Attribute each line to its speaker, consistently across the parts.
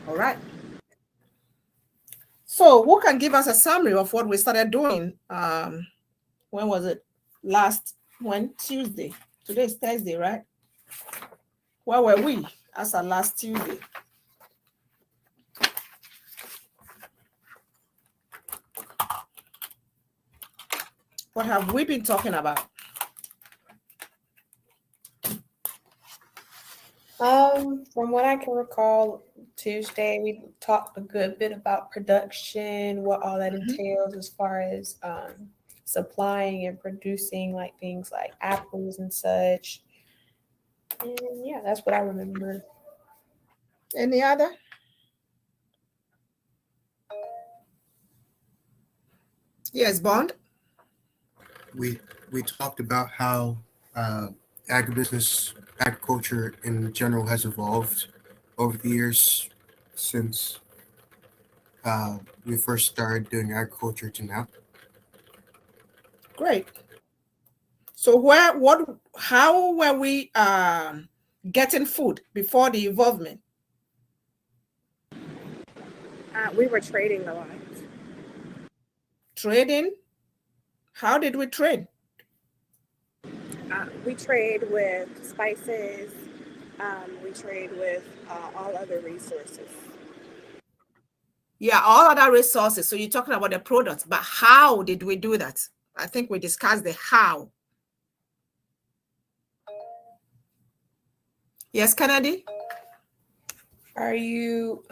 Speaker 1: All right. So who can give us a summary of what we started doing? When was it? Tuesday. Today is Thursday, right? Where were we as our last Tuesday? What have we been talking about?
Speaker 2: From what I can recall, Tuesday we talked a good bit about production, what all that entails as far as supplying and producing like things like apples and such. And yeah, that's what I remember.
Speaker 1: Any other? Yes, Bond.
Speaker 3: We talked about how agribusiness, agriculture in general has evolved over the years since we first started doing agriculture to now.
Speaker 1: Great. So how were we getting food before the involvement?
Speaker 4: We were trading a lot.
Speaker 1: Trading? How did we trade?
Speaker 4: We trade with spices. We trade with all other resources.
Speaker 1: Yeah, all other resources. So you're talking about the products, but how did we do that? I think we discussed the how. Yes, Kennedy?
Speaker 2: Are you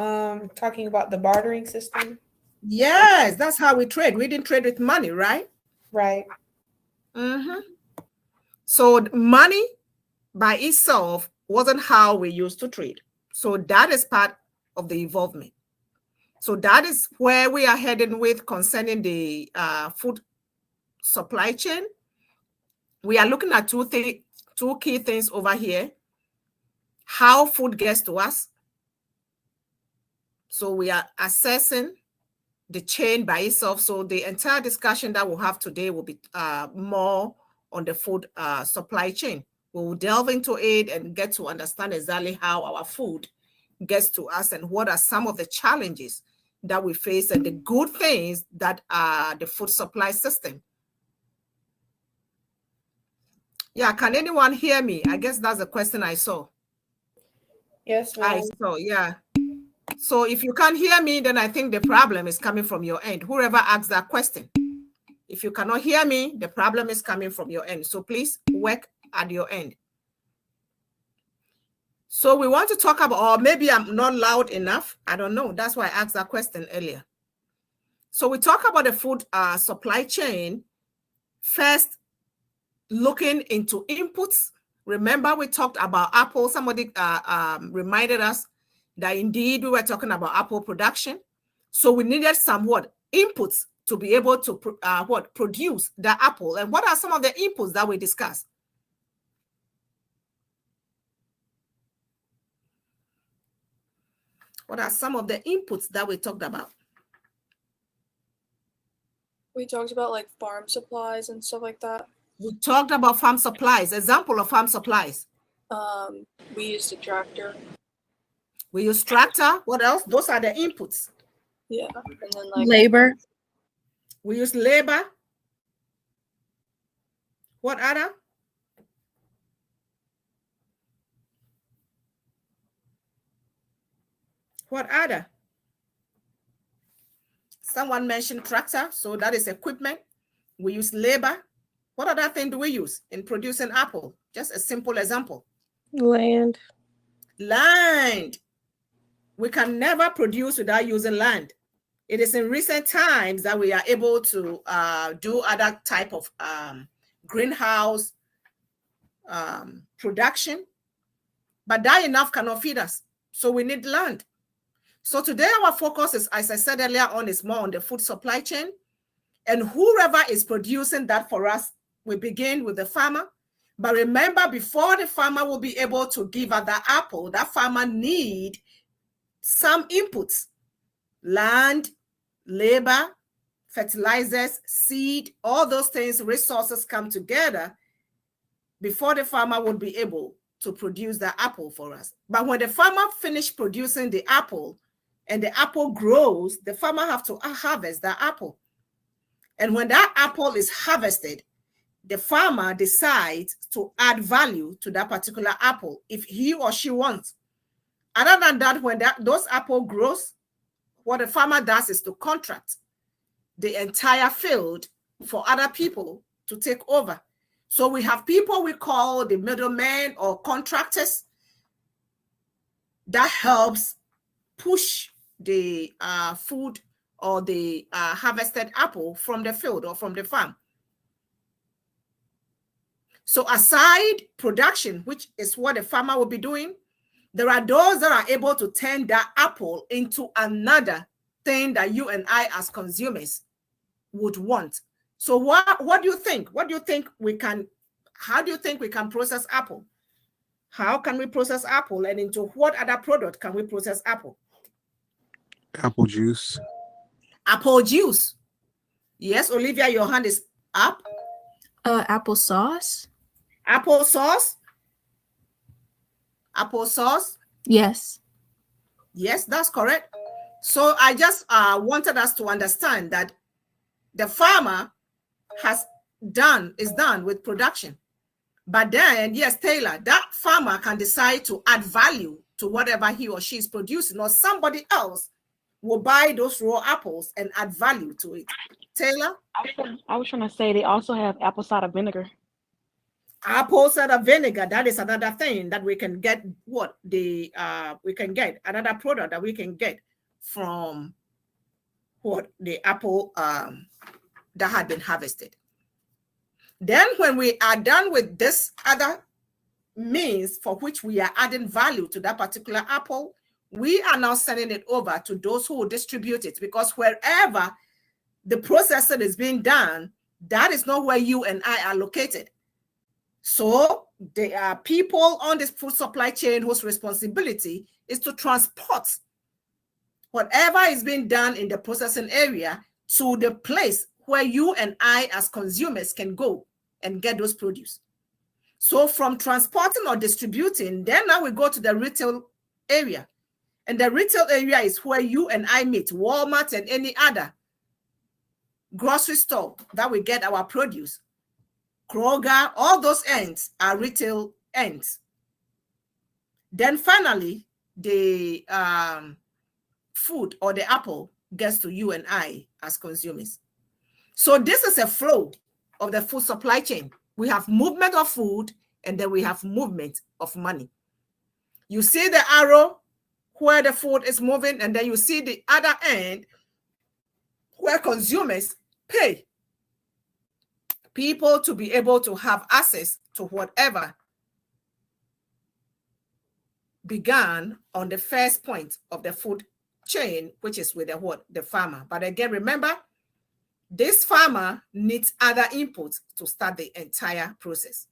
Speaker 2: talking about the bartering system?
Speaker 1: Yes, that's how we trade. We didn't trade with money, right?
Speaker 2: Right.
Speaker 1: So money by itself wasn't how we used to trade. So that is part of the involvement. So that is where we are heading with concerning the food supply chain. We are looking at two key things over here. How food gets to us. So we are assessing the chain by itself. So the entire discussion that we'll have today will be more on the food supply chain. We will delve into it and get to understand exactly how our food gets to us and what are some of the challenges that we face and the good things that are the food supply system. Yeah, can anyone hear me? I guess that's the question I saw.
Speaker 2: Yes, ma'am.
Speaker 1: I saw, yeah. So if you can't hear me, then I think the problem is coming from your end. Whoever asked that question. If you cannot hear me, the problem is coming from your end. So please work at your end. So we want to talk about, or maybe I'm not loud enough. I don't know. That's why I asked that question earlier. So we talk about the food supply chain, first looking into inputs. Remember we talked about apple. Somebody reminded us that indeed we were talking about apple production. So we needed some inputs to be able to produce the apple. And what are some of the inputs that we discussed? What are some of the inputs that we talked about?
Speaker 5: We talked about like farm supplies and stuff like that.
Speaker 1: We talked about farm supplies. Example of farm supplies.
Speaker 5: We used a tractor.
Speaker 1: We use tractor. What else? Those are the inputs.
Speaker 5: Yeah. And then like
Speaker 6: labor.
Speaker 1: We use labor. What other? What other? Someone mentioned tractor, so that is equipment. We use labor. What other thing do we use in producing apple? Just a simple example.
Speaker 6: Land.
Speaker 1: Land. We can never produce without using land. It is in recent times that we are able to do other type of greenhouse production, but that enough cannot feed us. So we need land. So today our focus is, as I said earlier on, is more on the food supply chain. And whoever is producing that for us, we begin with the farmer. But remember, before the farmer will be able to give us that apple, that farmer need some inputs: land, labor, fertilizers, seed, all those things, resources come together before the farmer would be able to produce the apple for us. But when the farmer finished producing the apple, and the apple grows, the farmer have to harvest that apple. And when that apple is harvested, the farmer decides to add value to that particular apple if he or she wants. Other than that, when those apple grows, what the farmer does is to contract the entire field for other people to take over. So we have people we call the middlemen or contractors that helps push the food or the harvested apple from the field or from the farm. So aside production, which is what the farmer will be doing, there are those that are able to turn that apple into another thing that you and I as consumers would want. So what do you think? What do you think we can, how do you think we can process apple? How can we process apple, and into what other product can we process apple?
Speaker 6: Apple juice.
Speaker 1: Apple juice. Yes, Olivia, your hand is up.
Speaker 7: Applesauce.
Speaker 1: Applesauce. Applesauce.
Speaker 7: Yes.
Speaker 1: Yes, that's correct. So I just wanted us to understand that the farmer is done with production. But then, yes, Taylor, that farmer can decide to add value to whatever he or she is producing, or somebody else will buy those raw apples and add value to it. Taylor?
Speaker 8: I was trying to say they also have apple cider vinegar.
Speaker 1: Apple cider vinegar, that is another thing that we can get. We can get another product that we can get from the apple that had been harvested. Then when we are done with this other means for which we are adding value to that particular apple, we are now sending it over to those who will distribute it, because wherever the processing is being done, that is not where you and I are located. So there are people on this food supply chain whose responsibility is to transport whatever is being done in the processing area to the place where you and I as consumers can go and get those produce. So from transporting or distributing, then now we go to the retail area. And the retail area is where you and I meet, Walmart and any other grocery store that we get our produce. Kroger, all those ends are retail ends. Then finally, the food or the apple gets to you and I as consumers. So this is a flow of the food supply chain. We have movement of food, and then we have movement of money. You see the arrow where the food is moving, and then you see the other end where consumers pay people to be able to have access to whatever began on the first point of the food chain, which is with the farmer. But again, remember, this farmer needs other inputs to start the entire process.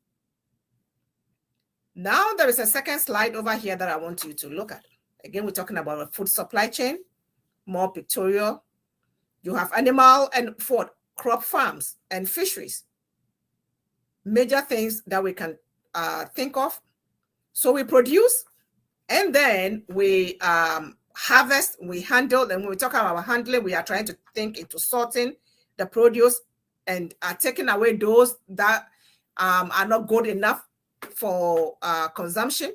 Speaker 1: Now there is a second slide over here that I want you to look at. Again, we're talking about a food supply chain, more pictorial. You have animal and food, crop farms and fisheries. Major things that we can think of. So we produce, and then we harvest, we handle, and when we talk about handling, we are trying to think into sorting the produce and taking away those that are not good enough for consumption,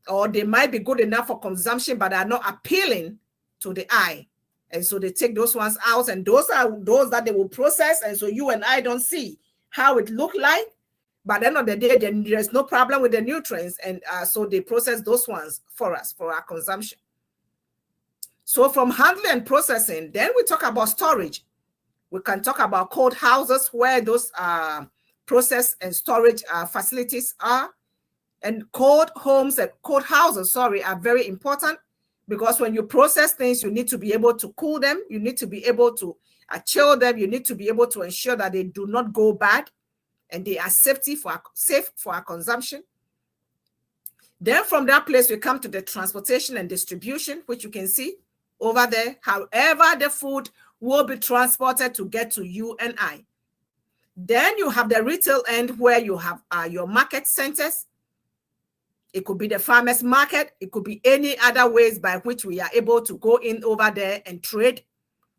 Speaker 1: or they might be good enough for consumption but are not appealing to the eye, and so they take those ones out, and those are those that they will process, and so you and I don't see how it look like, but at the end of the day, then there's no problem with the nutrients, and so they process those ones for us for our consumption. So from handling and processing, then we talk about storage. We can talk about cold houses where those process and storage facilities are. And cold homes and cold houses, are very important, because when you process things, you need to be able to cool them. You need to be able to chill them. You need to be able to ensure that they do not go bad and they are safe for our consumption. Then from that place, we come to the transportation and distribution, which you can see over there. However, the food will be transported to get to you and I. Then you have the retail end where you have your market centers. It could be the farmers market. It could be any other ways by which we are able to go in over there and trade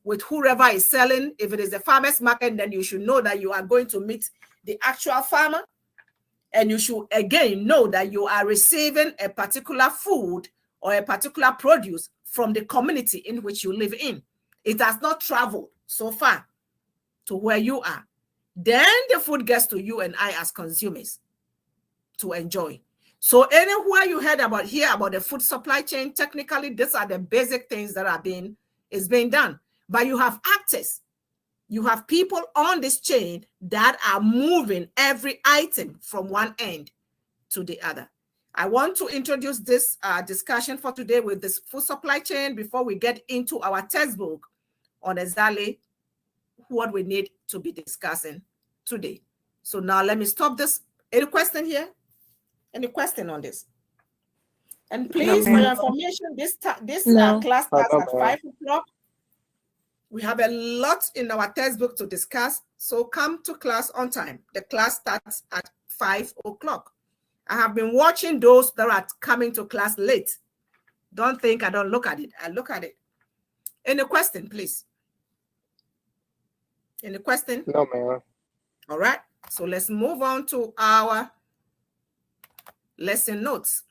Speaker 1: with whoever is selling. If it is the farmers market, then you should know that you are going to meet the actual farmer. And you should, again, know that you are receiving a particular food or a particular produce from the community in which you live in. It has not traveled so far to where you are. Then the food gets to you and I as consumers to enjoy. So anywhere you heard about here about the food supply chain, technically, these are the basic things that are being done. But you have actors. You have people on this chain that are moving every item from one end to the other. I want to introduce this discussion for today with this food supply chain before we get into our textbook on exactly what we need to be discussing today. So now let me stop this. Any question here? Any question on this? And please, for your information, this class starts at 5 o'clock. We have a lot in our textbook to discuss, so come to class on time. The class starts at 5 o'clock. I have been watching those that are coming to class late. Don't think I don't look at it. I look at it. Any question, please? Any question?
Speaker 7: No, ma'am.
Speaker 1: All right, so let's move on to our lesson notes.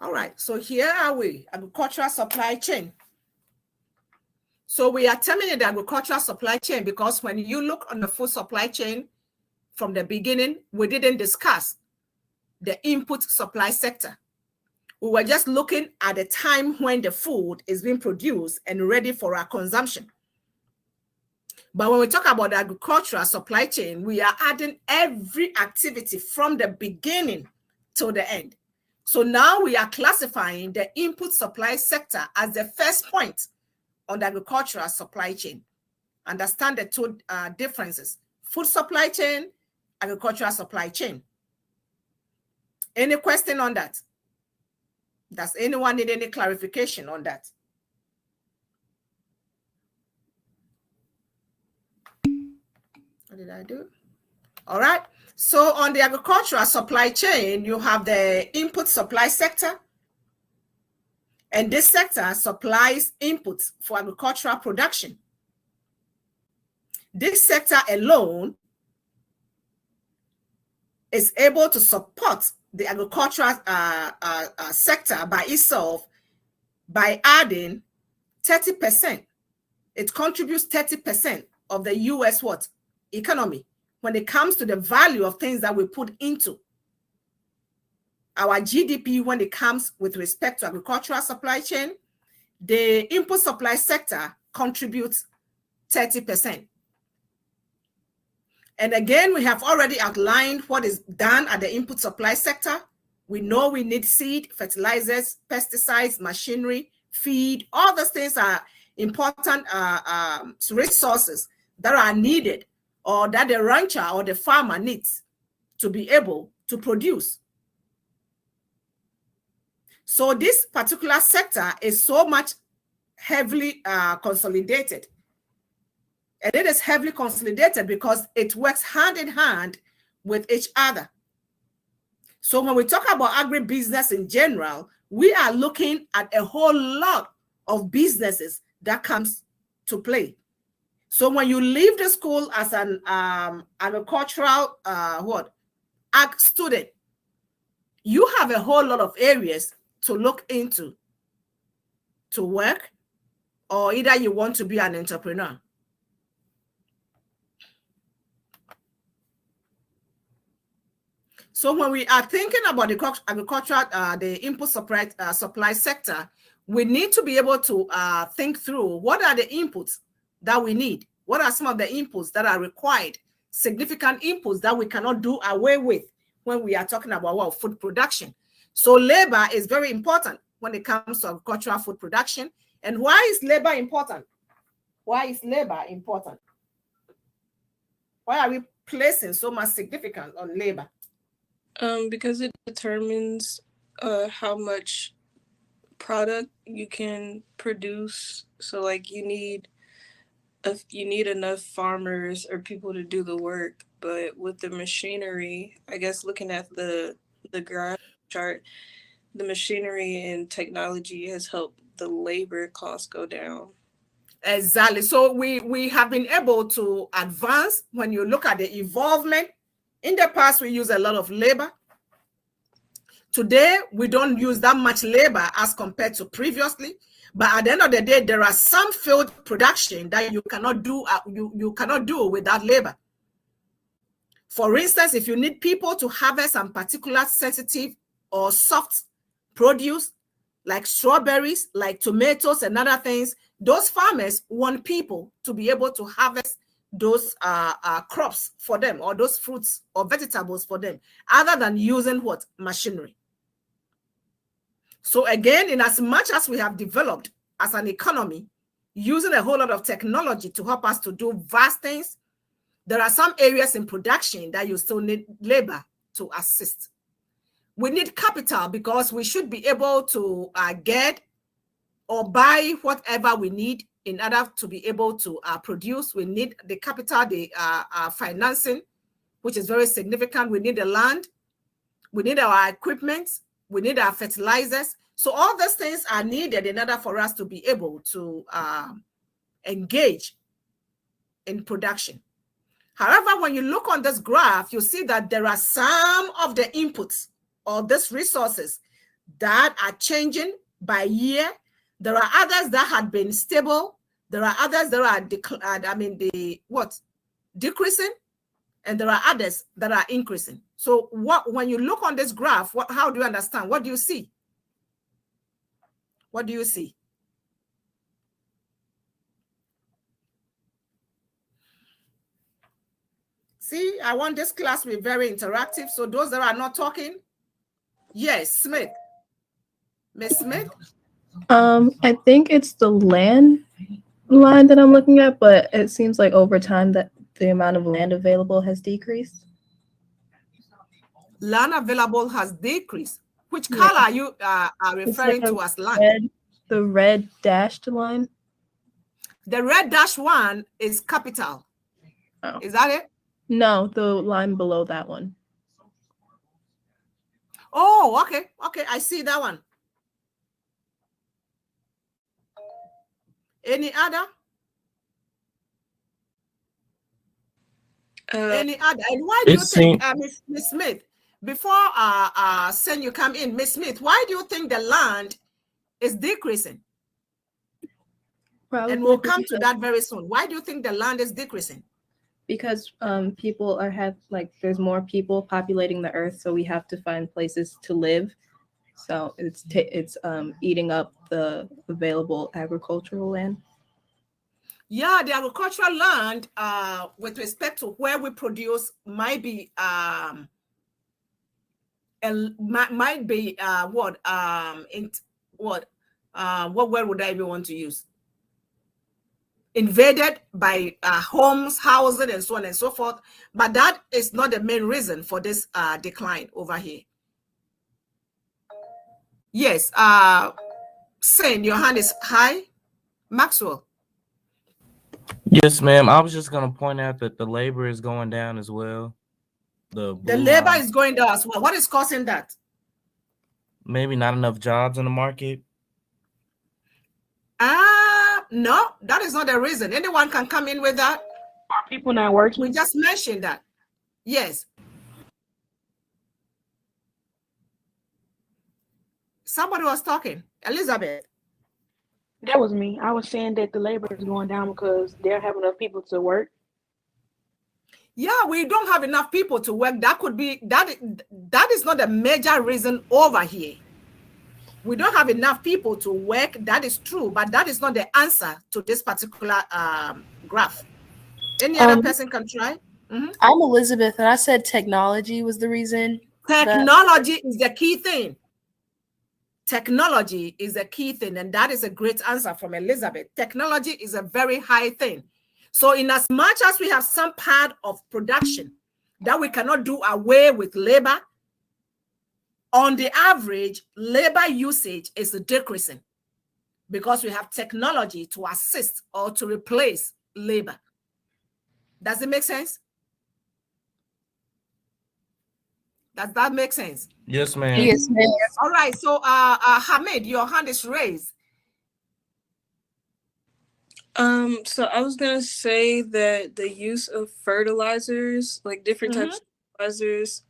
Speaker 1: All right, so here are we, agricultural supply chain. So we are terming it the agricultural supply chain because when you look on the food supply chain from the beginning, we didn't discuss the input supply sector. We were just looking at the time when the food is being produced and ready for our consumption. But when we talk about the agricultural supply chain, we are adding every activity from the beginning to the end. So now we are classifying the input supply sector as the first point on the agricultural supply chain. Understand the two differences: food supply chain, agricultural supply chain. Any question on that? Does anyone need any clarification on that? What did I do? All right. So on the agricultural supply chain, you have the input supply sector. And this sector supplies inputs for agricultural production. This sector alone is able to support the agricultural sector by itself by adding 30%. It contributes 30% of the US economy when it comes to the value of things that we put into our GDP. When it comes with respect to agricultural supply chain, the input supply sector contributes 30%. And again, we have already outlined what is done at the input supply sector. We know we need seed, fertilizers, pesticides, machinery, feed. All those things are important resources that are needed or that the rancher or the farmer needs to be able to produce. So this particular sector is so much heavily consolidated. And it is heavily consolidated because it works hand in hand with each other. So when we talk about agribusiness in general, we are looking at a whole lot of businesses that comes to play. So when you leave the school as an agricultural ag student, you have a whole lot of areas to look into to work, or either you want to be an entrepreneur. So when we are thinking about the agricultural, the input supply sector, we need to be able to think through what are the inputs that we need. What are some of the inputs that are required significant inputs that we cannot do away with when we are talking about food production. So labor is very important when it comes to agricultural food production. And why is labor important? Why is labor important? Why are we placing so much significance on labor?
Speaker 5: Because it determines how much product you can produce. So like you need enough farmers or people to do the work, but with the machinery, I guess looking at the graph chart, the machinery and technology has helped the labor costs go down.
Speaker 1: Exactly. So we have been able to advance. When you look at the involvement, in the past we use a lot of labor. Today we don't use that much labor as compared to previously. But at the end of the day, there are some field production that you cannot do. You cannot do without labor. For instance, if you need people to harvest some particular sensitive or soft produce, like strawberries, like tomatoes and other things, those farmers want people to be able to harvest those crops for them, or those fruits or vegetables for them, other than using what? Machinery. So again, in as much as we have developed as an economy, using a whole lot of technology to help us to do vast things, there are some areas in production that you still need labor to assist. We need capital because we should be able to get or buy whatever we need in order to be able to produce. We need the capital, the financing, which is very significant. We need the land. We need our equipment. We need our fertilizers. So all those things are needed in order for us to be able to engage in production. However, when you look on this graph, you see that there are some of the inputs or these resources that are changing by year. There are others that had been stable. There are others that are decreasing, and there are others that are increasing. So when you look on this graph, how do you understand? What do you see? What do you see? See, I want this class to be very interactive. So those that are not talking, yes, Smith. Miss Smith?
Speaker 7: I think it's the land line that I'm looking at, but it seems like over time that the amount of land available has decreased.
Speaker 1: Land available has decreased. Which color are you are referring to as land?
Speaker 7: The red dashed line.
Speaker 1: The red dashed one is capital.
Speaker 7: Oh.
Speaker 1: Is that it?
Speaker 7: No, the line below that one.
Speaker 1: Oh, okay. Okay, I see that one. Any other? Any other? And why do you think, Miss Smith, before Sen you come in, Miss Smith, why do you think the land is decreasing?
Speaker 7: Probably,
Speaker 1: and we'll come to that very soon. Why do you think the land is decreasing?
Speaker 7: Because people there's more people populating the earth, so we have to find places to live. So it's eating up the available agricultural land.
Speaker 1: Yeah, the agricultural land, with respect to where we produce, might be what word would I even want to use? Invaded by homes, housing, and so on and so forth. But that is not the main reason for this decline over here. Yes, Sen, your hand is high. Maxwell.
Speaker 9: Yes, ma'am. I was just going to point out that the labor is going down as well. The
Speaker 1: labor is going down as well. What is causing that?
Speaker 9: Maybe not enough jobs in the market.
Speaker 1: No, that is not the reason. Anyone can come in with that.
Speaker 8: Are people not working?
Speaker 1: We just mentioned that. Yes. Somebody was talking. Elizabeth.
Speaker 8: That was me. I was saying that the labor is going down because they don't have enough people to work.
Speaker 1: Yeah, we don't have enough people to work. That could be that is not a major reason over here. We don't have enough people to work. That is true, but that is not the answer to this particular graph. Any other person can try?
Speaker 10: I'm Elizabeth, and I said technology was the reason.
Speaker 1: Technology is the key thing. Technology is a key thing, and that is a great answer from Elizabeth. Technology is a very high thing. So in as much as we have some part of production that we cannot do away with labor, on the average, labor usage is decreasing because we have technology to assist or to replace labor. Does it make sense? Does that make sense?
Speaker 9: Yes, ma'am.
Speaker 10: Yes, ma'am.
Speaker 1: All right. So, Hamid, your hand is raised.
Speaker 5: So I was gonna say that the use of fertilizers, like different types of fertilizers,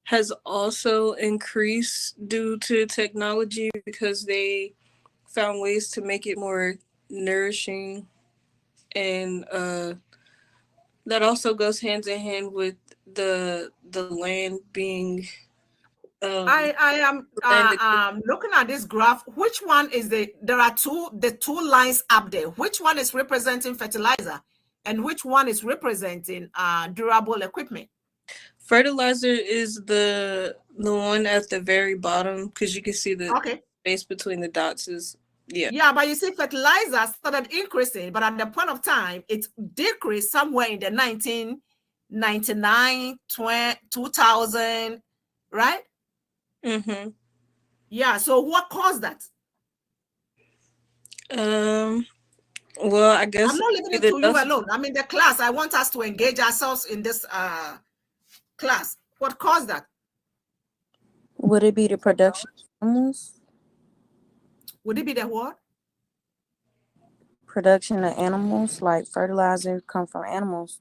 Speaker 5: has also increased due to technology because they found ways to make it more nourishing, and that also goes hand in hand with the land being.
Speaker 1: I am looking at this graph. Which one is there are the two lines up there. Which one is representing fertilizer and which one is representing durable equipment?
Speaker 5: Fertilizer is the one at the very bottom because you can see the space between the dots is
Speaker 1: Yeah, but you see fertilizer started increasing, but at the point of time it decreased somewhere in the 1999, 2000, right? Yeah, so what caused that?
Speaker 5: Well, I guess
Speaker 1: I'm not leaving it to you alone. I mean, the class, I want us to engage ourselves in this class. What caused that?
Speaker 11: Would it be the production of animals?
Speaker 1: Would it be the what?
Speaker 11: Production of animals, like fertilizer come from animals.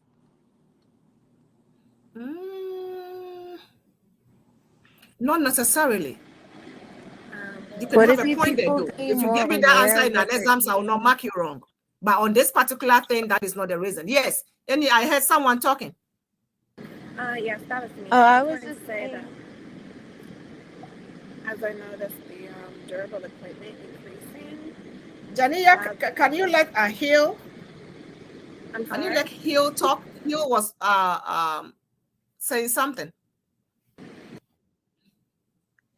Speaker 1: Not necessarily. You can
Speaker 11: Would
Speaker 1: have
Speaker 11: it
Speaker 1: a
Speaker 11: be
Speaker 1: point there,
Speaker 11: people
Speaker 1: though.
Speaker 11: being
Speaker 1: If you
Speaker 11: more
Speaker 1: give me the answer
Speaker 11: aware
Speaker 1: in
Speaker 11: of
Speaker 1: an
Speaker 11: what they're
Speaker 1: exam, I will not mark you wrong. But on this particular thing, that is not the reason. Yes, I heard someone talking.
Speaker 4: Yes, that was me.
Speaker 11: Oh, I was just
Speaker 4: saying that as I noticed the durable equipment increasing.
Speaker 1: Jania, can you let Hill?
Speaker 4: I'm sorry?
Speaker 1: Can you let Hill talk? Hill was saying something.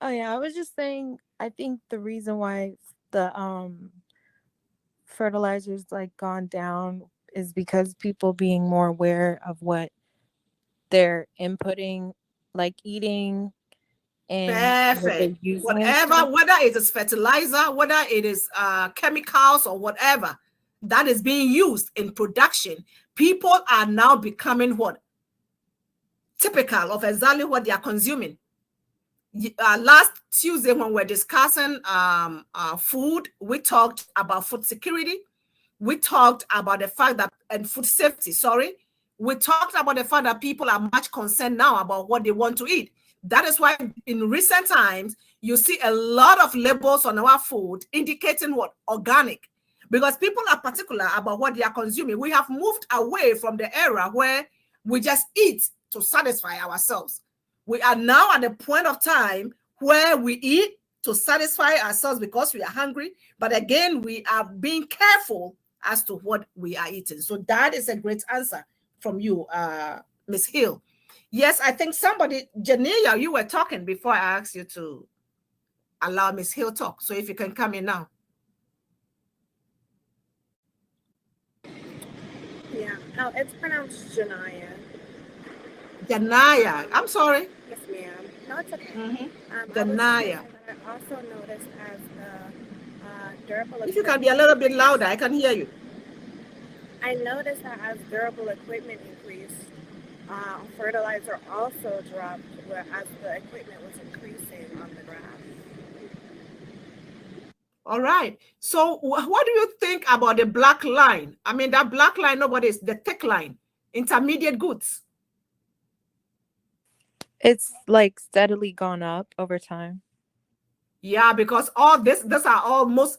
Speaker 11: Oh yeah, I was just saying I think the reason why the fertilizers like gone down is because people being more aware of what they're inputting, like eating and what they're using.
Speaker 1: Whatever, whether it is fertilizer, whether it is chemicals or whatever that is being used in production, people are now becoming what? Typical of exactly what they are consuming. Last Tuesday when we're discussing food, we talked about food security. We talked about the fact that, and food safety, sorry. We talked about the fact that people are much concerned now about what they want to eat. That is why in recent times, you see a lot of labels on our food indicating what? Organic. Because people are particular about what they are consuming. We have moved away from the era where we just eat to satisfy ourselves. We are now at a point of time where we eat to satisfy ourselves because we are hungry. But again, we are being careful as to what we are eating. So that is a great answer from you, Ms. Hill. Yes, I think somebody, Jania, you were talking before I asked you to allow Ms. Hill talk. So if you can come in now.
Speaker 4: Yeah, no, it's pronounced Janaya.
Speaker 1: Janaya, I'm sorry.
Speaker 4: Yes, ma'am. No, it's okay.
Speaker 1: Janaya.
Speaker 4: I also noticed as the durable.
Speaker 1: If you can be a little bit louder, I can hear you.
Speaker 4: I noticed that as durable equipment increased, fertilizer also dropped as the equipment was increasing on the graph.
Speaker 1: All right. So what do you think about the black line? I mean, that black line, nobody's the thick line, intermediate goods.
Speaker 11: It's like steadily gone up over time.
Speaker 1: Yeah, because all these are all most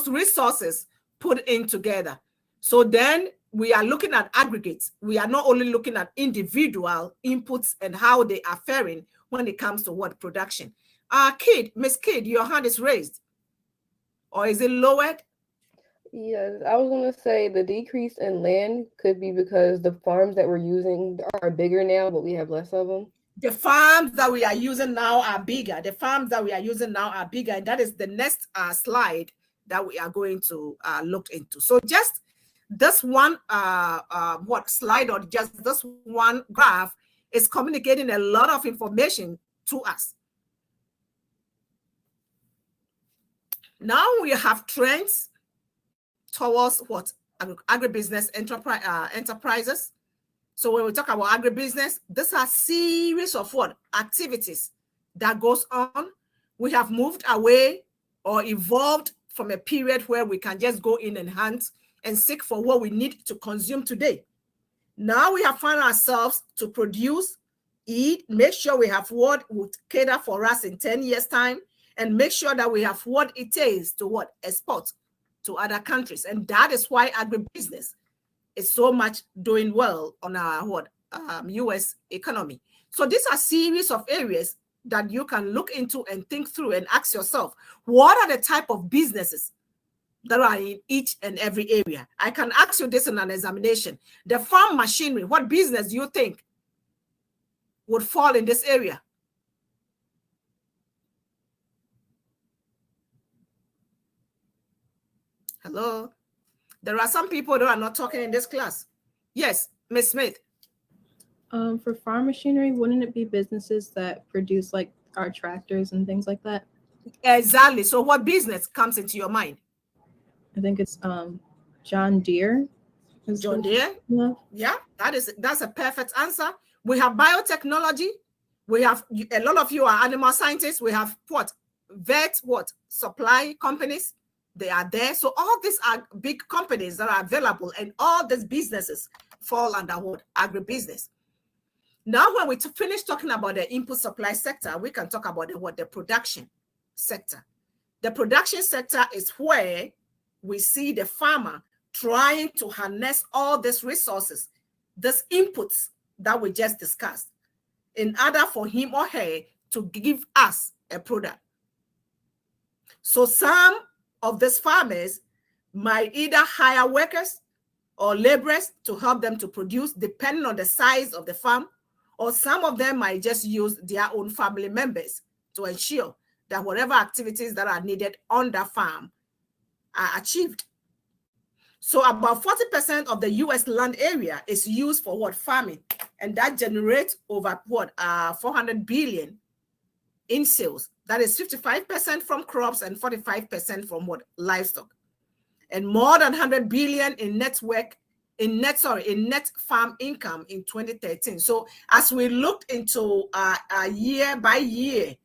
Speaker 1: resources put in together. So then we are looking at aggregates. We are not only looking at individual inputs and how they are faring when it comes to what production. Miss Kid, your hand is raised. Or is it lowered?
Speaker 12: Yes, I was going to say the decrease in land could be because the farms that we're using are bigger now, but we have less of them.
Speaker 1: The farms that we are using now are bigger. The farms that we are using now are bigger. And that is the next slide that we are going to look into. So just this one slide or just this one graph is communicating a lot of information to us. Now we have trends towards what? Agribusiness enterprises. So when we talk about agribusiness, these are series of what? Activities that goes on. We have moved away or evolved from a period where we can just go in and hunt and seek for what we need to consume today. Now we have found ourselves to produce, eat, make sure we have what would cater for us in 10 years' time, and make sure that we have what it takes to what? Export to other countries. And that is why agribusiness is so much doing well on our U.S. economy. So these are series of areas that you can look into and think through and ask yourself, what are the type of businesses that are in each and every area? I can ask you this in an examination. The farm machinery, what business do you think would fall in this area? Hello? There are some people that are not talking in this class. Yes, Ms. Smith.
Speaker 7: For farm machinery, wouldn't it be businesses that produce like our tractors and things like that?
Speaker 1: Exactly. So what business comes into your mind?
Speaker 7: I think it's John Deere.
Speaker 1: John Deere? Yeah, that's a perfect answer. We have biotechnology. We have a lot of you are animal scientists. We have supply companies. They are there. So all these are big companies that are available, and all these businesses fall under what? Agribusiness. Now, when we finish talking about the input supply sector, we can talk about the production sector. The production sector is where we see the farmer trying to harness all these resources, these inputs that we just discussed, in order for him or her to give us a product. So some of these farmers might either hire workers or laborers to help them to produce, depending on the size of the farm, or some of them might just use their own family members to ensure that whatever activities that are needed on the farm are achieved. So about 40% of the US land area is used for what? Farming. And that generates over what? 400 billion in sales. That is 55% from crops and 45% from what? Livestock. And more than 100 billion in net farm income in 2013. So as we looked into year by year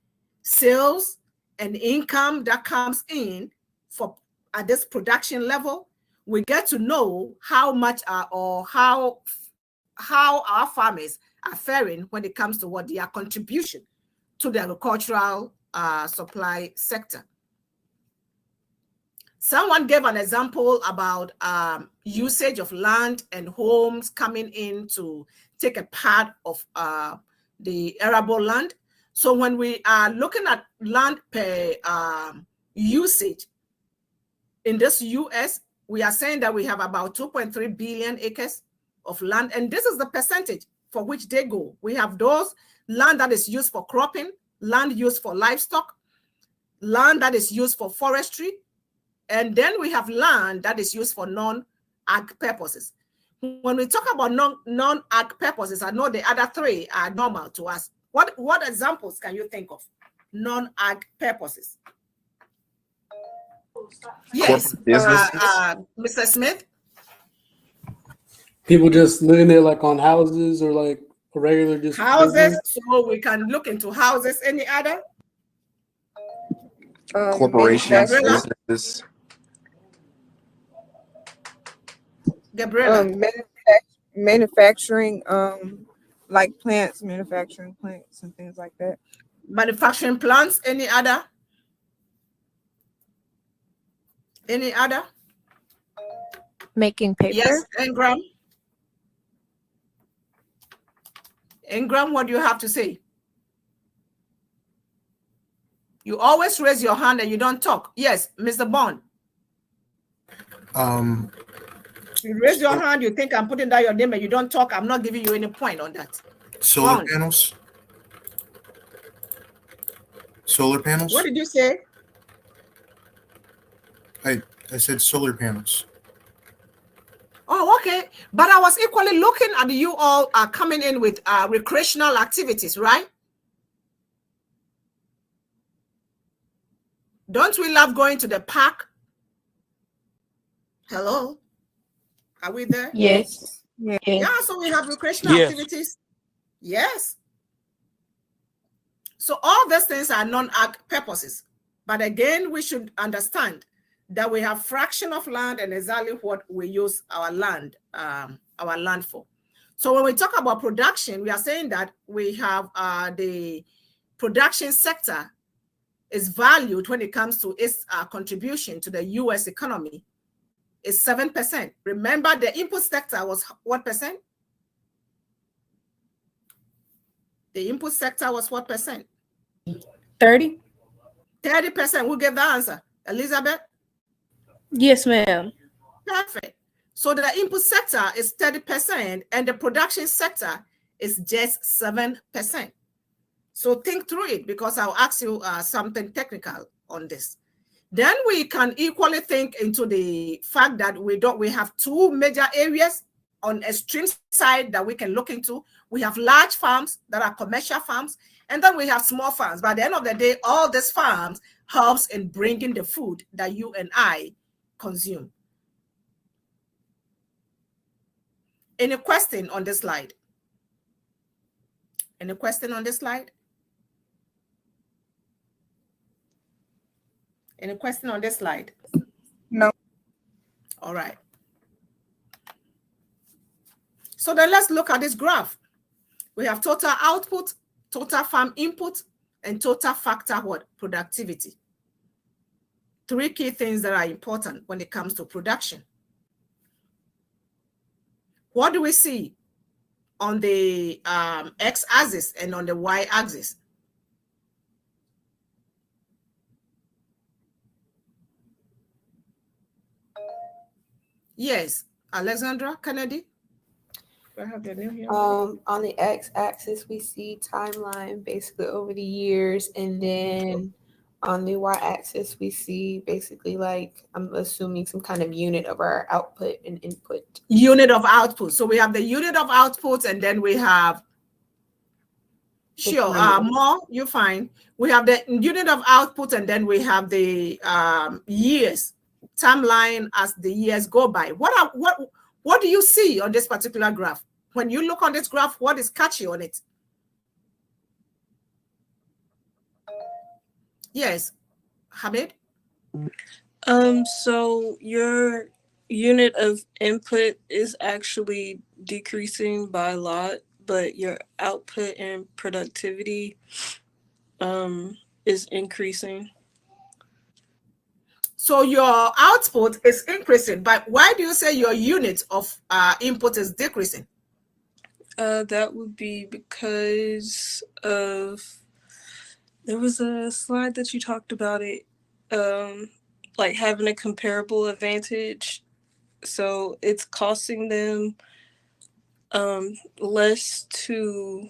Speaker 1: sales and income that comes in for at this production level, we get to know how much how our farmers are faring when it comes to what their contribution to the agricultural supply sector. Someone gave an example about usage of land and homes coming in to take a part of the arable land. So when we are looking at land per usage in this US, we are saying that we have about 2.3 billion acres of land. And this is the percentage for which they go. We have those land that is used for cropping, land used for livestock, land that is used for forestry, and then we have land that is used for non-ag purposes. When we talk about non-ag purposes, I know the other three are normal to us. What examples can you think of? Non-ag purposes. Yes, Mr. Smith?
Speaker 13: People just living there like on houses or like a regular just
Speaker 1: houses,
Speaker 13: business?
Speaker 1: So we can look into houses. Any other?
Speaker 14: Corporations, businesses.
Speaker 1: Gabriela.
Speaker 15: Manufacturing, like plants, manufacturing plants and things like that.
Speaker 1: Manufacturing plants. Any other? Any other?
Speaker 11: Making paper.
Speaker 1: Yes, Ingram. Ingram, what do you have to say? You always raise your hand and you don't talk. Yes, Mr. Bond. You raise your hand, you think I'm putting down your name and you don't talk, I'm not giving you any point on that.
Speaker 3: Solar panels. Solar panels.
Speaker 1: What did you say?
Speaker 3: I said solar panels.
Speaker 1: Oh, okay. But I was equally looking at you all coming in with recreational activities, right? Don't we love going to the park? Hello? Are we there?
Speaker 8: Yes.
Speaker 1: Yeah, so we have recreational
Speaker 9: Yes.
Speaker 1: activities. Yes. So all these things are non-ag purposes. But again, we should understand that we have fraction of land and exactly what we use our land for. So when we talk about production, we are saying that we have the production sector is valued when it comes to its contribution to the U.S. economy is 7%. Remember, the input sector was what percent? The input sector was what percent?
Speaker 7: 30?
Speaker 1: 30%. Who gave that answer? Elizabeth?
Speaker 7: Yes, ma'am.
Speaker 1: Perfect. So the input sector is 30% and the production sector is just 7%. So think through it because I'll ask you something technical on this. Then we can equally think into the fact that we have two major areas on extreme side that we can look into. We have large farms that are commercial farms, and then we have small farms. By the end of the day, all these farms helps in bringing the food that you and I consume. Any question on this slide? Any question on this slide? Any question on this slide?
Speaker 15: No.
Speaker 1: All right. So then let's look at this graph. We have total output, total farm input, and total factor what? Productivity. Three key things that are important when it comes to production. What do we see on the x-axis and on the y-axis? Yes, Alexandra Kennedy. Do I have the name here?
Speaker 2: On the x-axis, we see timeline basically over the years, and then on the y-axis, we see basically like, I'm assuming some kind of unit of our output and input.
Speaker 1: Unit of output. So we have the unit of output, and then we have, sure, more, you're fine. We have the unit of output, and then we have the years, timeline as the years go by. What do you see on this particular graph? When you look on this graph, what is catchy on it? Yes, Hamid?
Speaker 5: So your unit of input is actually decreasing by a lot, but your output and productivity is increasing.
Speaker 1: So your output is increasing, but why do you say your unit of input is decreasing?
Speaker 5: That would be because of, there was a slide that you talked about it, like having a comparable advantage. So it's costing them less to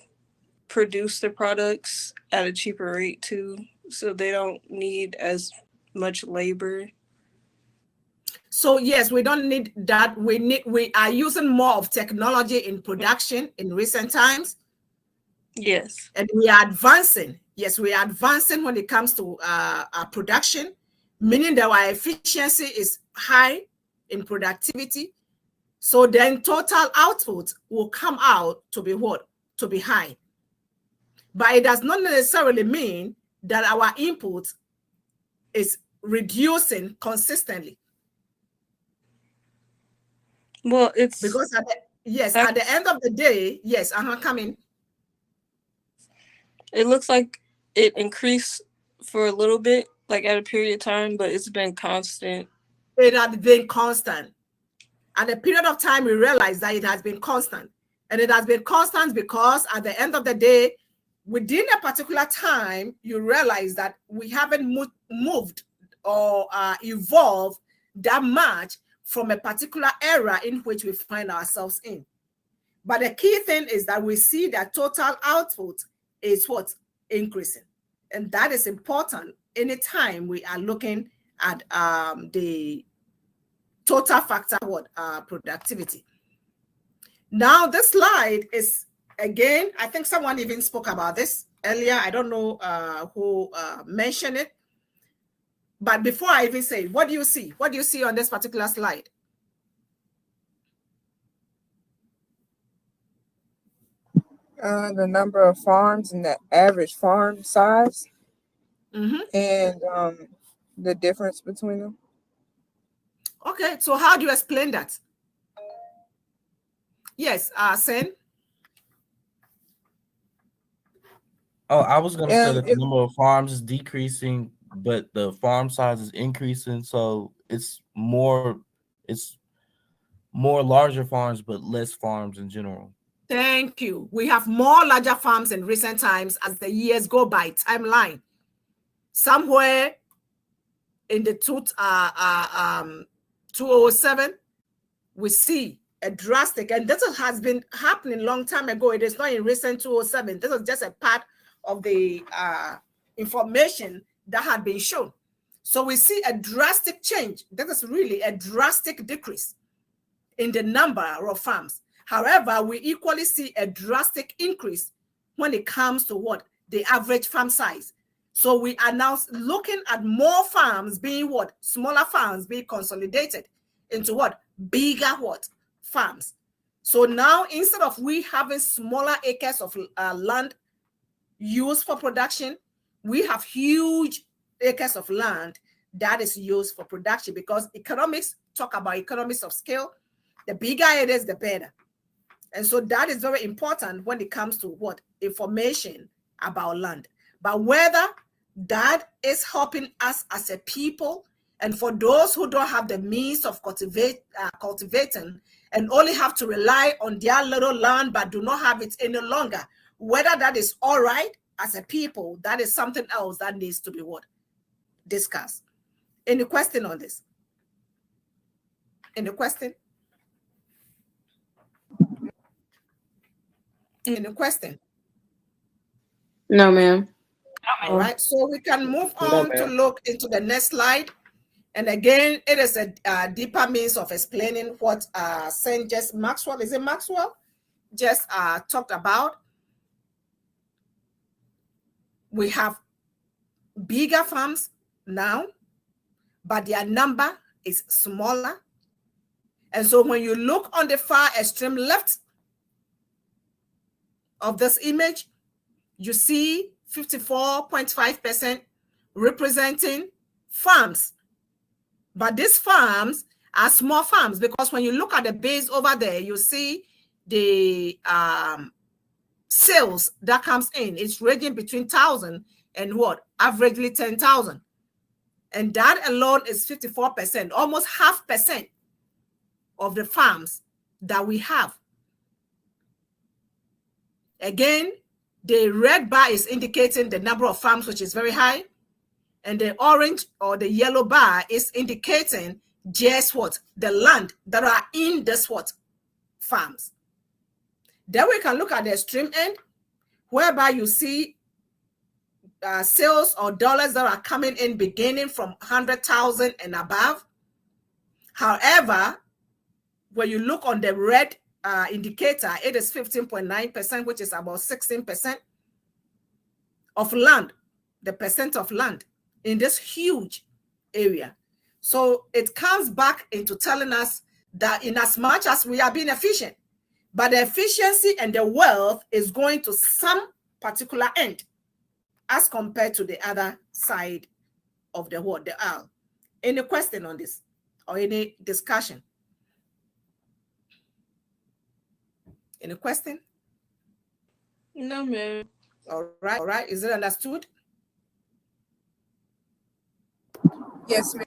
Speaker 5: produce the products at a cheaper rate too. So they don't need as much labor.
Speaker 1: So yes, we don't need that. We are using more of technology in production in recent times.
Speaker 5: Yes.
Speaker 1: And we are advancing. Yes, we are advancing when it comes to production, meaning that our efficiency is high in productivity. So then total output will come out to be what? To be high. But it does not necessarily mean that our input is reducing consistently.
Speaker 5: Well, it's
Speaker 1: because at the end of the day, yes, come in.
Speaker 5: It looks like it increased for a little bit, like at a period of time, but it's been constant.
Speaker 1: It has been constant. At a period of time, we realize that it has been constant. And it has been constant because at the end of the day, within a particular time, you realize that we haven't moved or evolved that much from a particular era in which we find ourselves in. But the key thing is that we see that total output is what? Increasing. And that is important anytime we are looking at the total factor productivity. Now, this slide is, again, I think someone even spoke about this earlier. I don't know who mentioned it. But before I even say it, what do you see? What do you see on this particular slide?
Speaker 15: The number of farms and the average farm size, and the difference between them.
Speaker 1: Okay, so how do you explain that? Yes, Sen.
Speaker 9: Oh, I was gonna say that the number of farms is decreasing, but the farm size is increasing, so it's more larger farms, but less farms in general.
Speaker 1: Thank you. We have more larger farms in recent times as the years go by. Timeline. Somewhere in the 2007, we see a drastic, and this has been happening a long time ago. It is not in recent 2007. This is just a part of the information that had been shown. So we see a drastic change. This is really a drastic decrease in the number of farms. However, we equally see a drastic increase when it comes to what? The average farm size. So we are now looking at more farms being what? Smaller farms being consolidated into what? Bigger what? Farms. So now, instead of we having smaller acres of land used for production, we have huge acres of land that is used for production, because economics talk about economies of scale. The bigger it is, the better. And so that is very important when it comes to what? Information about land. But whether that is helping us as a people, and for those who don't have the means of cultivating and only have to rely on their little land but do not have it any longer, whether that is all right as a people, that is something else that needs to be what? Discussed. Any question on this? Any question? Any question?
Speaker 8: No, ma'am.
Speaker 1: All right, so we can move on to look into the next slide. And again, it is a deeper means of explaining what St. Just Maxwell, is it Maxwell, just talked about. We have bigger farms now, but their number is smaller. And so when you look on the far extreme left of this image, you see 54.5% representing farms. But these farms are small farms, because when you look at the base over there, you see the sales that comes in. It's ranging between 1,000 and what? Averagely 10,000. And that alone is 54%, almost 0.5% of the farms that we have. Again, the red bar is indicating the number of farms, which is very high. And the orange or the yellow bar is indicating just what? The land that are in this what? Farms. Then we can look at the extreme end, whereby you see sales or dollars that are coming in beginning from 100,000 and above. However, when you look on the red indicator, it is 15.9%, which is about 16% of land, the percent of land in this huge area. So it comes back into telling us that in as much as we are being efficient, but the efficiency and the wealth is going to some particular end as compared to the other side of the world, the aisle. Any question on this or any discussion? Any question?
Speaker 5: No, ma'am.
Speaker 1: All right. Is it understood?
Speaker 15: Yes, ma'am.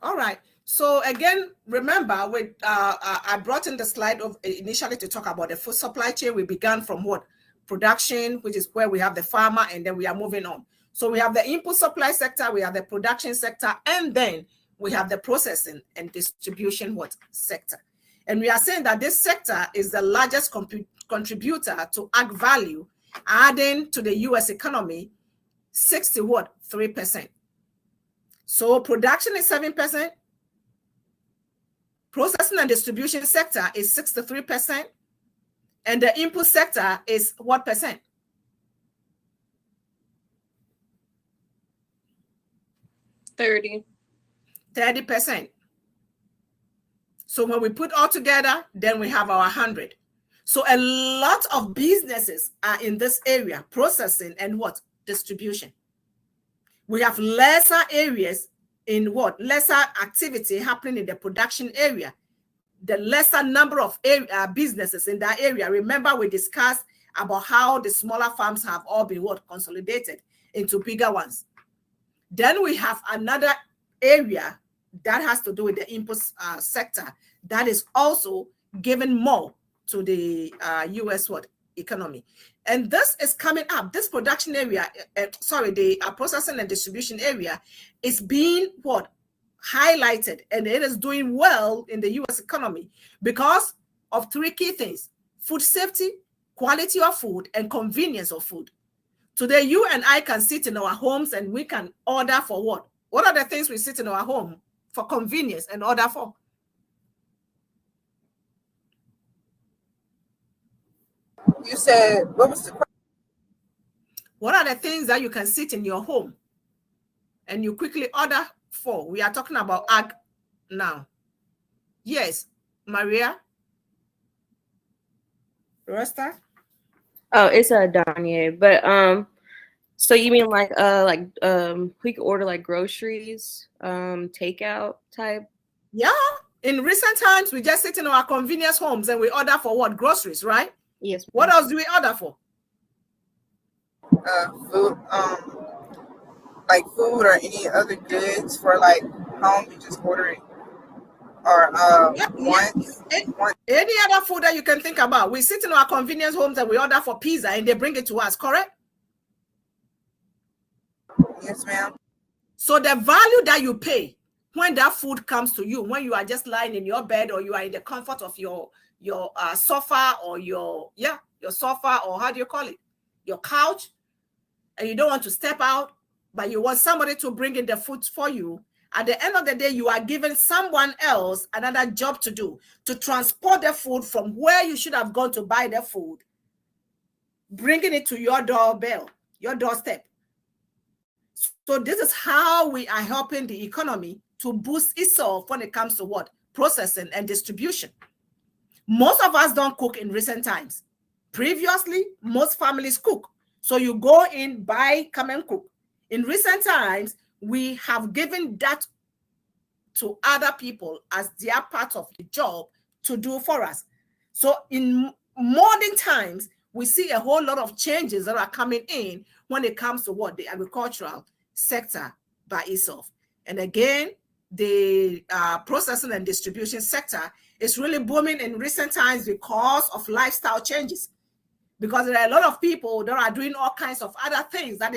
Speaker 1: All right. So again, remember, I brought in the slide of initially to talk about the food supply chain. We began from what? Production, which is where we have the farmer, and then we are moving on. So we have the input supply sector, we have the production sector, and then we have the processing and distribution sector. And we are saying that this sector is the largest contributor to ag value, adding to the US economy 3%. So production is 7%, processing and distribution sector is 63%, and the input sector is what percent? 30%. So when we put all together, then we have our 100. So a lot of businesses are in this area, processing and distribution. We have lesser areas in lesser activity happening in the production area. The lesser number of businesses in that area. Remember, we discussed about how the smaller farms have all been consolidated into bigger ones. Then we have another area that has to do with the input sector that is also giving more to the US economy. And this is coming up. This production area, the processing and distribution area is being highlighted, and it is doing well in the US economy because of three key things: food safety, quality of food, and convenience of food. Today, you and I can sit in our homes and we can order for what? What are the things we sit in our home for convenience and order for?
Speaker 15: You said, what was the question?
Speaker 1: What are the things that you can sit in your home and you quickly order for? We are talking about ag now. Yes, Maria? Rosta?
Speaker 16: Oh, it's a Danye. But so you mean like we could order like groceries, takeout type?
Speaker 1: Yeah. In recent times, we just sit in our convenience homes and we order for what? Groceries, right?
Speaker 16: Yes.
Speaker 1: What else do we order for?
Speaker 15: Food, like food or any other goods for like home. You just order it. Or
Speaker 1: any other food that you can think about. We sit in our convenience homes and we order for pizza and they bring it to us, correct?
Speaker 15: Yes, ma'am.
Speaker 1: So the value that you pay when that food comes to you, when you are just lying in your bed or you are in the comfort of your sofa or your sofa, or how do you call it? Your couch, and you don't want to step out, but you want somebody to bring in the food for you. At the end of the day, you are giving someone else another job to do, to transport the food from where you should have gone to buy the food, bringing it to your doorbell, your doorstep. So this is how we are helping the economy to boost itself when it comes to processing and distribution. Most of us don't cook in recent times. Previously, most families cook. So you go in, buy, come and cook. In recent times, we have given that to other people as their part of the job to do for us. So in modern times, we see a whole lot of changes that are coming in when it comes to the agricultural sector by itself. And again, the processing and distribution sector is really booming in recent times because of lifestyle changes. Because there are a lot of people that are doing all kinds of other things that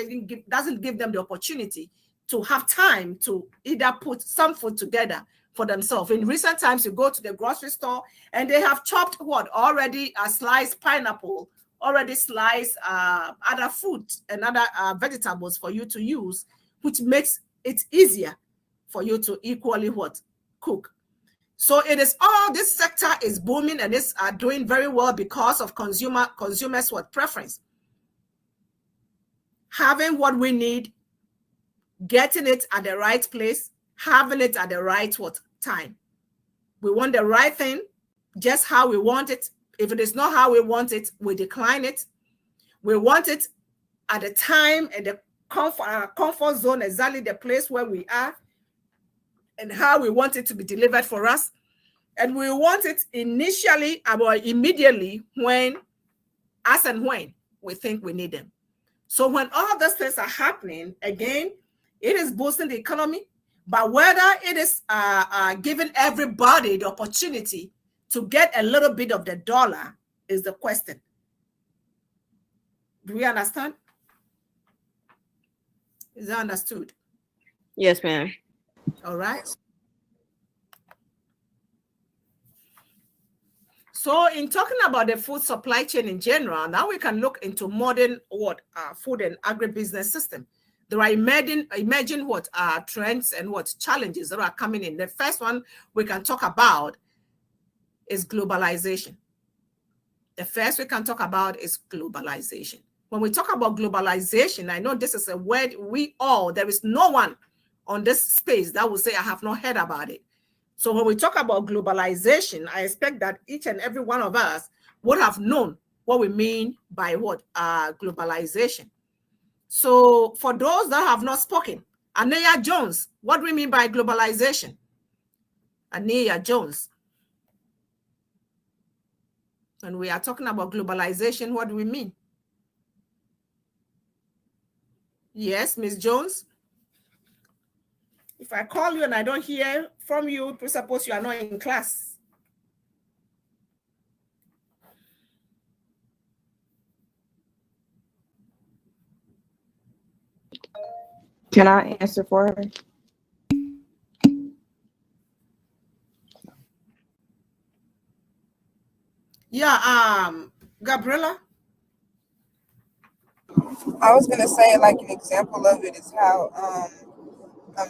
Speaker 1: doesn't give them the opportunity to have time to either put some food together for themselves. In recent times, you go to the grocery store and they have chopped already a sliced pineapple, already sliced other fruit and other vegetables for you to use, which makes it easier for you to equally cook. So it is all, this sector is booming and is doing very well because of consumers' preference. Having what we need, getting it at the right place, having it at the right time. We want the right thing, just how we want it. If it is not how we want it, we decline it. We want it at the time and the comfort zone, exactly the place where we are and how we want it to be delivered for us. And we want it initially or immediately when we think we need them. So when all those things are happening, again, it is boosting the economy, but whether it is giving everybody the opportunity to get a little bit of the dollar is the question. Do we understand? Is that understood?
Speaker 16: Yes, ma'am.
Speaker 1: All right. So in talking about the food supply chain in general, now we can look into modern food and agribusiness system. There are emerging trends and challenges that are coming in. The first one we can talk about is globalization. The first we can talk about is globalization. When we talk about globalization, I know this is a word there is no one on this space that will say, I have not heard about it. So when we talk about globalization, I expect that each and every one of us would have known what we mean by globalization. So for those that have not spoken, Anaya Jones, what do we mean by globalization? Anaya Jones. When we are talking about globalization, what do we mean? Yes, Ms. Jones. If I call you and I don't hear from you, suppose you are not in class.
Speaker 8: Can I answer for her?
Speaker 1: Yeah, Gabriela.
Speaker 15: I was gonna say, like, an example of it is how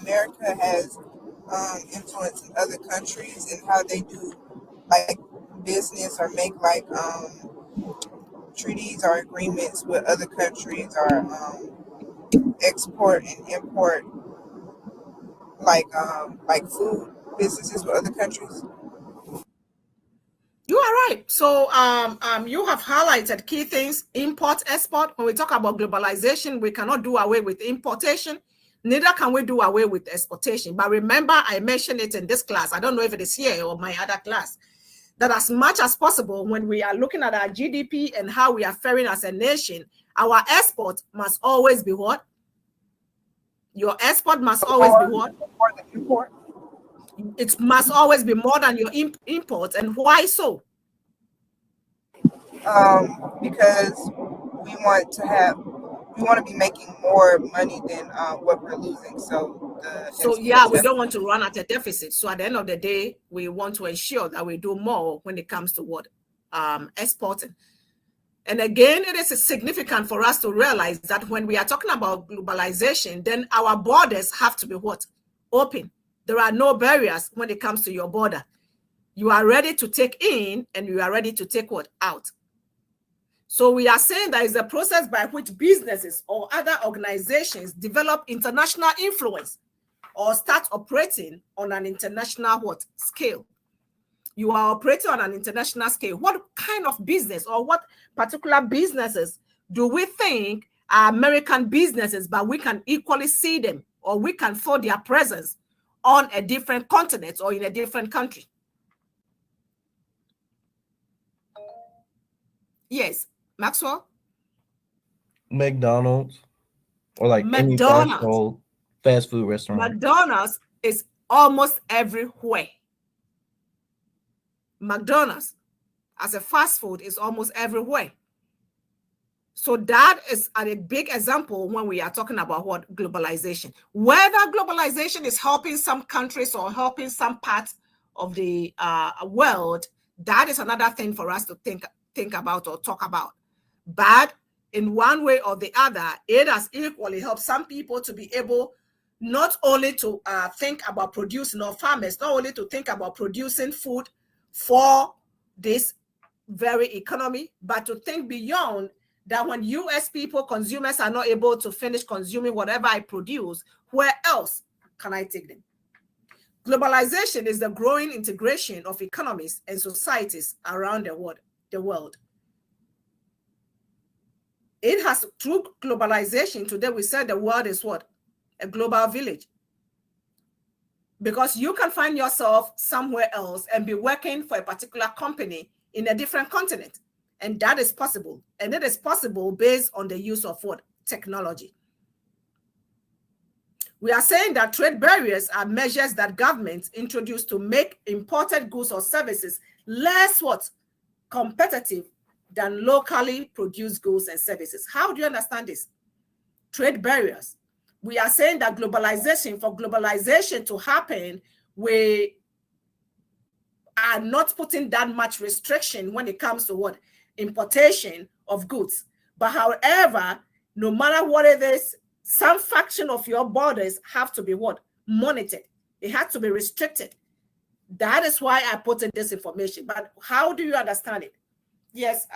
Speaker 15: America has influence in other countries and how they do like business or make like treaties or agreements with other countries or export and import like food businesses with other countries.
Speaker 1: You are right. So you have highlighted key things: import, export. When we talk about globalization, we cannot do away with importation. Neither can we do away with exportation. But remember, I mentioned it in this class. I don't know if it is here or my other class, that as much as possible, when we are looking at our GDP and how we are faring as a nation, our export must always be what? Your export must always be what?
Speaker 15: Import.
Speaker 1: It must always be more than your import. And why so?
Speaker 15: Because we want to be making more money than what we're losing. So
Speaker 1: yeah, we don't want to run at a deficit. So at the end of the day, we want to ensure that we do more when it comes to exporting. And again, it is significant for us to realize that when we are talking about globalization, then our borders have to be what? Open. There are no barriers when it comes to your border. You are ready to take in and you are ready to take what? Out. So we are saying that is a process by which businesses or other organizations develop international influence or start operating on an international scale. You are operating on an international scale. What kind of business or what particular businesses do we think are American businesses, but we can equally see them or we can feel their presence on a different continent or in a different country? Yes, Maxwell?
Speaker 9: McDonald's or like any fast food restaurant.
Speaker 1: McDonald's is almost everywhere. McDonald's as a fast food is almost everywhere. So that is a big example when we are talking about globalization. Whether globalization is helping some countries or helping some parts of the world, that is another thing for us to think about or talk about. But in one way or the other, it has equally helped some people to be able not only to think about producing, or farmers, not only to think about producing food for this very economy, but to think beyond that. When US people, consumers, are not able to finish consuming whatever I produce, where else can I take them? Globalization is the growing integration of economies and societies around the world. It has, through globalization, today we said the world is what? A global village. Because you can find yourself somewhere else and be working for a particular company in a different continent. And that is possible. And it is possible based on the use of technology. We are saying that trade barriers are measures that governments introduce to make imported goods or services less competitive than locally produced goods and services. How do you understand this? Trade barriers. We are saying that for globalization to happen, we are not putting that much restriction when it comes to what? Importation of goods. But however, no matter what it is, some fraction of your borders have to be what? Monitored. It has to be restricted. That is why I put in this information. But how do you understand it? Yes,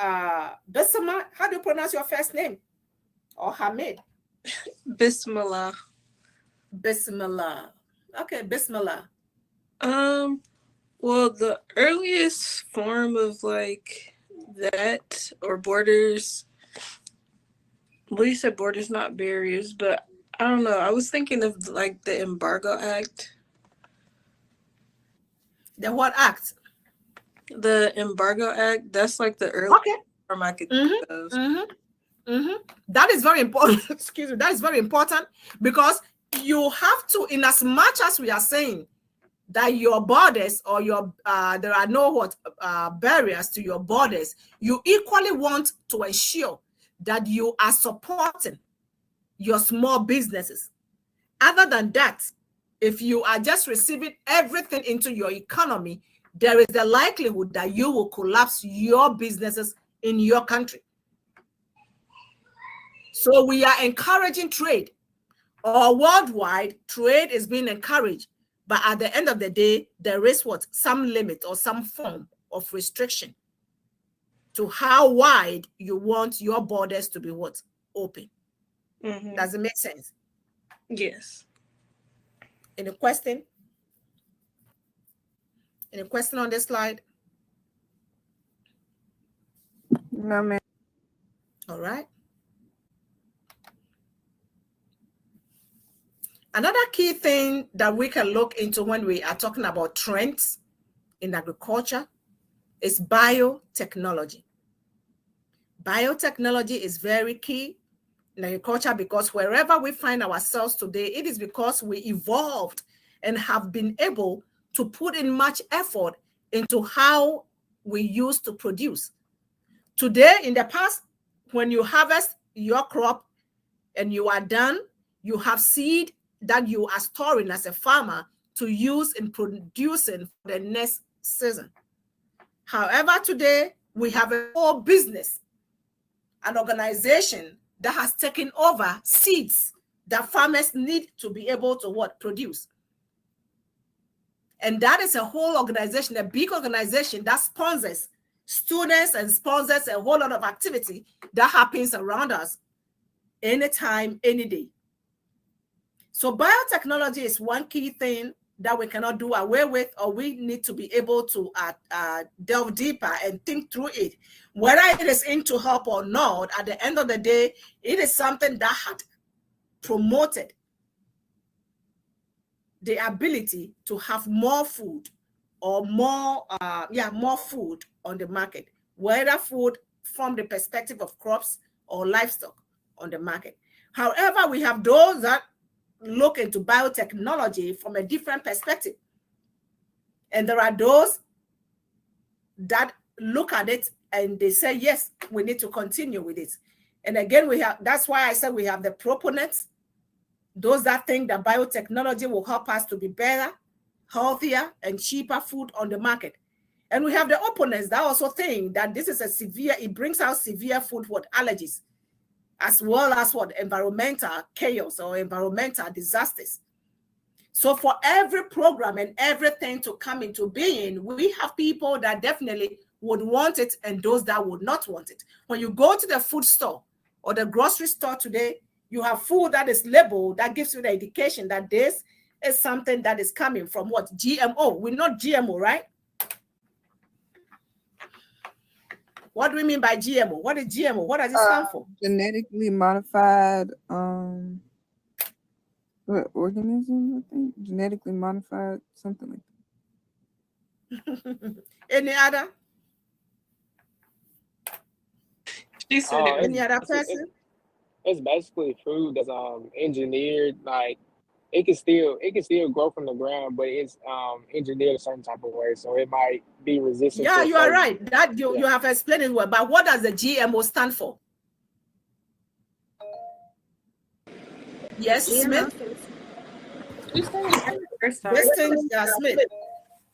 Speaker 1: Besama, how do you pronounce your first name? Or Hamid?
Speaker 5: Bismillah.
Speaker 1: Bismillah. Okay, Bismillah.
Speaker 5: Well, the earliest form of like that or borders, well, you said borders, not barriers, but I don't know. I was thinking of like the Embargo Act.
Speaker 1: The what act?
Speaker 5: The Embargo Act. That's like the early form I could think of.
Speaker 1: That is very important. Excuse me. That is very important because you have to, in as much as we are saying that your borders or your there are no barriers to your borders, you equally want to ensure that you are supporting your small businesses. Other than that, if you are just receiving everything into your economy, there is the likelihood that you will collapse your businesses in your country. So we are encouraging trade, or worldwide trade is being encouraged. But at the end of the day, there is what? Some limit or some form of restriction to how wide you want your borders to be what? Open. Does it make sense?
Speaker 5: Yes.
Speaker 1: Any question? Any question on this slide?
Speaker 17: No, ma'am.
Speaker 1: All right. Another key thing that we can look into when we are talking about trends in agriculture is biotechnology. Biotechnology is very key in agriculture because wherever we find ourselves today, it is because we evolved and have been able to put in much effort into how we used to produce. Today, in the past, when you harvest your crop and you are done, you have seed that you are storing as a farmer to use in producing for the next season. However, today we have a whole business, an organization that has taken over seeds that farmers need to be able to produce. And that is a whole organization, a big organization that sponsors students and sponsors a whole lot of activity that happens around us anytime, any day. So biotechnology is one key thing that we cannot do away with, or we need to be able to delve deeper and think through it. Whether it is in to help or not, at the end of the day, it is something that had promoted the ability to have more food or more food on the market, whether food from the perspective of crops or livestock on the market. However, we have those that look into biotechnology from a different perspective. And there are those that look at it and they say, yes, we need to continue with it. And again, that's why I said we have the proponents, those that think that biotechnology will help us to be better, healthier, and cheaper food on the market. And we have the opponents that also think that this is it brings out severe food allergies, as well as environmental chaos or environmental disasters. So for every program and everything to come into being, we have people that definitely would want it and those that would not want it. When you go to the food store or the grocery store today, you have food that is labeled that gives you the indication that this is something that is coming from GMO. We know GMO, right? What do we mean by GMO? What is GMO? What does it stand for?
Speaker 17: Genetically modified organism, I think. Genetically modified, something like that.
Speaker 1: Any other?
Speaker 5: She said
Speaker 1: any other person?
Speaker 18: It's basically food that's engineered, like it can still grow from the ground, but it's engineered a certain type of way, so it might be resistant.
Speaker 1: Yeah, you are right. That you have explained it well. But what does the GMO stand for? Yes, Smith.
Speaker 5: Smith.
Speaker 1: Smith.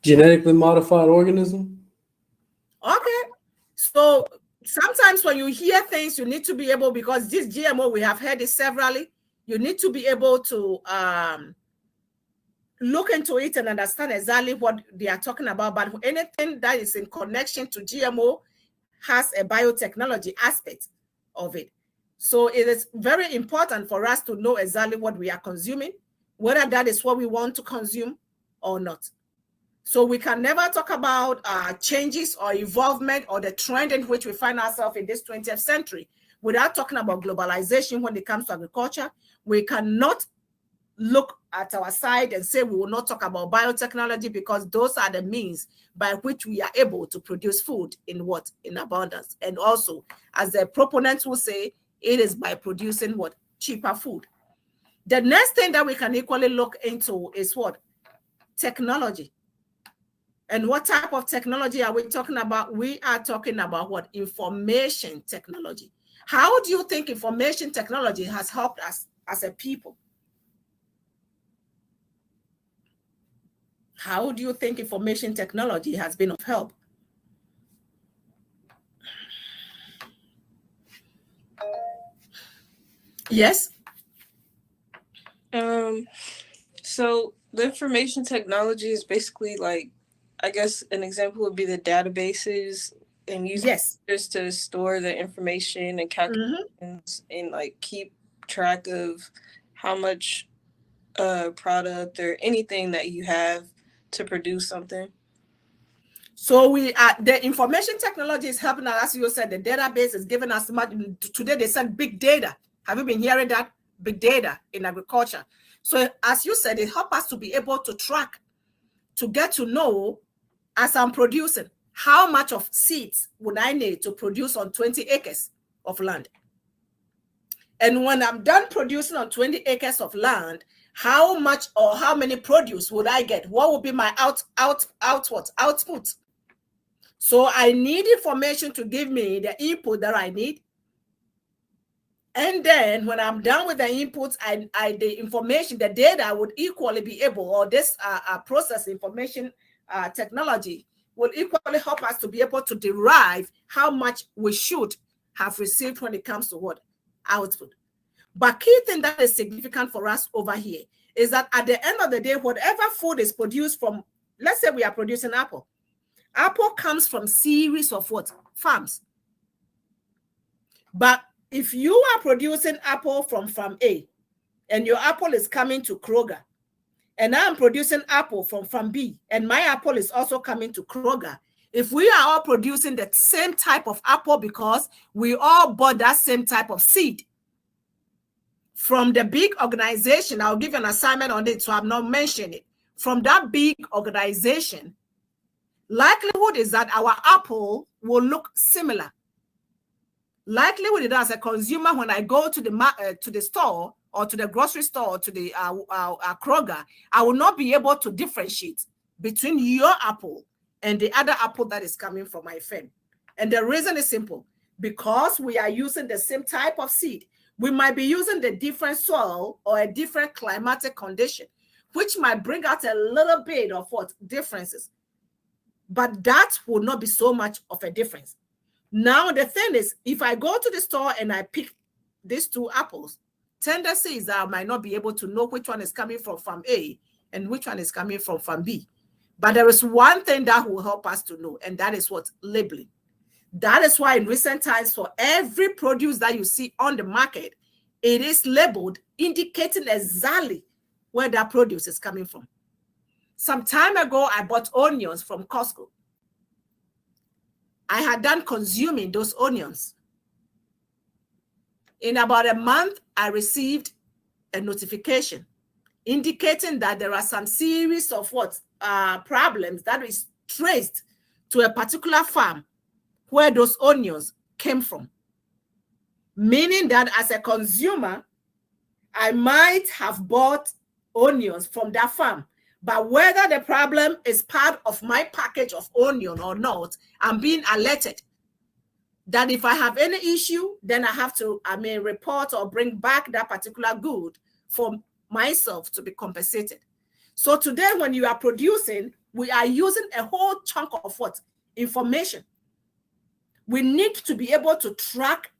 Speaker 13: Genetically modified organism?
Speaker 1: Okay. So sometimes when you hear things, you need to be able, because this GMO, we have heard it severally, you need to be able to look into it and understand exactly what they are talking about. But anything that is in connection to GMO has a biotechnology aspect of it. So it is very important for us to know exactly what we are consuming, whether that is what we want to consume or not. So we can never talk about changes or evolvement or the trend in which we find ourselves in this 20th century without talking about globalization when it comes to agriculture. We cannot look at our side and say we will not talk about biotechnology, because those are the means by which we are able to produce food in abundance. And also, as the proponents will say, it is by producing cheaper food. The next thing that we can equally look into is technology. And what type of technology are we talking about? We are talking about information technology. How do you think information technology has helped us as a people? How do you think information technology has been of help? Yes.
Speaker 5: So the information technology is basically like, I guess an example would be the databases and use just to store the information and calculations and like keep track of how much product or anything that you have to produce something.
Speaker 1: So the information technology is helping us. As you said, the database is giving us much. Today they said big data. Have you been hearing that? Big data in agriculture. So as you said, it helps us to be able to track, to get to know, as I'm producing, how much of seeds would I need to produce on 20 acres of land? And when I'm done producing on 20 acres of land, how much or how many produce would I get? What would be my output? So I need information to give me the input that I need. And then when I'm done with the inputs, the information, the data would equally be able, or this process information technology will equally help us to be able to derive how much we should have received when it comes to output. But key thing that is significant for us over here is that at the end of the day, whatever food is produced from, let's say we are producing apple. Apple comes from series of farms. But if you are producing apple from farm A and your apple is coming to Kroger, and I'm producing apple from farm B and my apple is also coming to Kroger, if we are all producing the same type of apple because we all bought that same type of seed from the big organization, I'll give you an assignment on it, so I'm not mentioning it. From that big organization, likelihood is that our apple will look similar. Likelihood is, as a consumer, when I go to the store or to the grocery store or to the Kroger, I will not be able to differentiate between your apple and the other apple that is coming from my farm. And the reason is simple. Because we are using the same type of seed, we might be using the different soil or a different climatic condition, which might bring out a little bit of differences. But that will not be so much of a difference. Now, the thing is, if I go to the store and I pick these two apples, tendency is that I might not be able to know which one is coming from farm A and which one is coming from farm B. But there is one thing that will help us to know, and that is labeling. That is why in recent times, for every produce that you see on the market, it is labeled, indicating exactly where that produce is coming from. Some time ago, I bought onions from Costco. I had done consuming those onions. In about a month, I received a notification indicating that there are some series of problems that is traced to a particular farm where those onions came from. Meaning that as a consumer, I might have bought onions from that farm, but whether the problem is part of my package of onion or not, I'm being alerted that if I have any issue, then I have to, report or bring back that particular good for myself to be compensated. So today, when you are producing, We are using a whole chunk of what? Information. We need to be able to track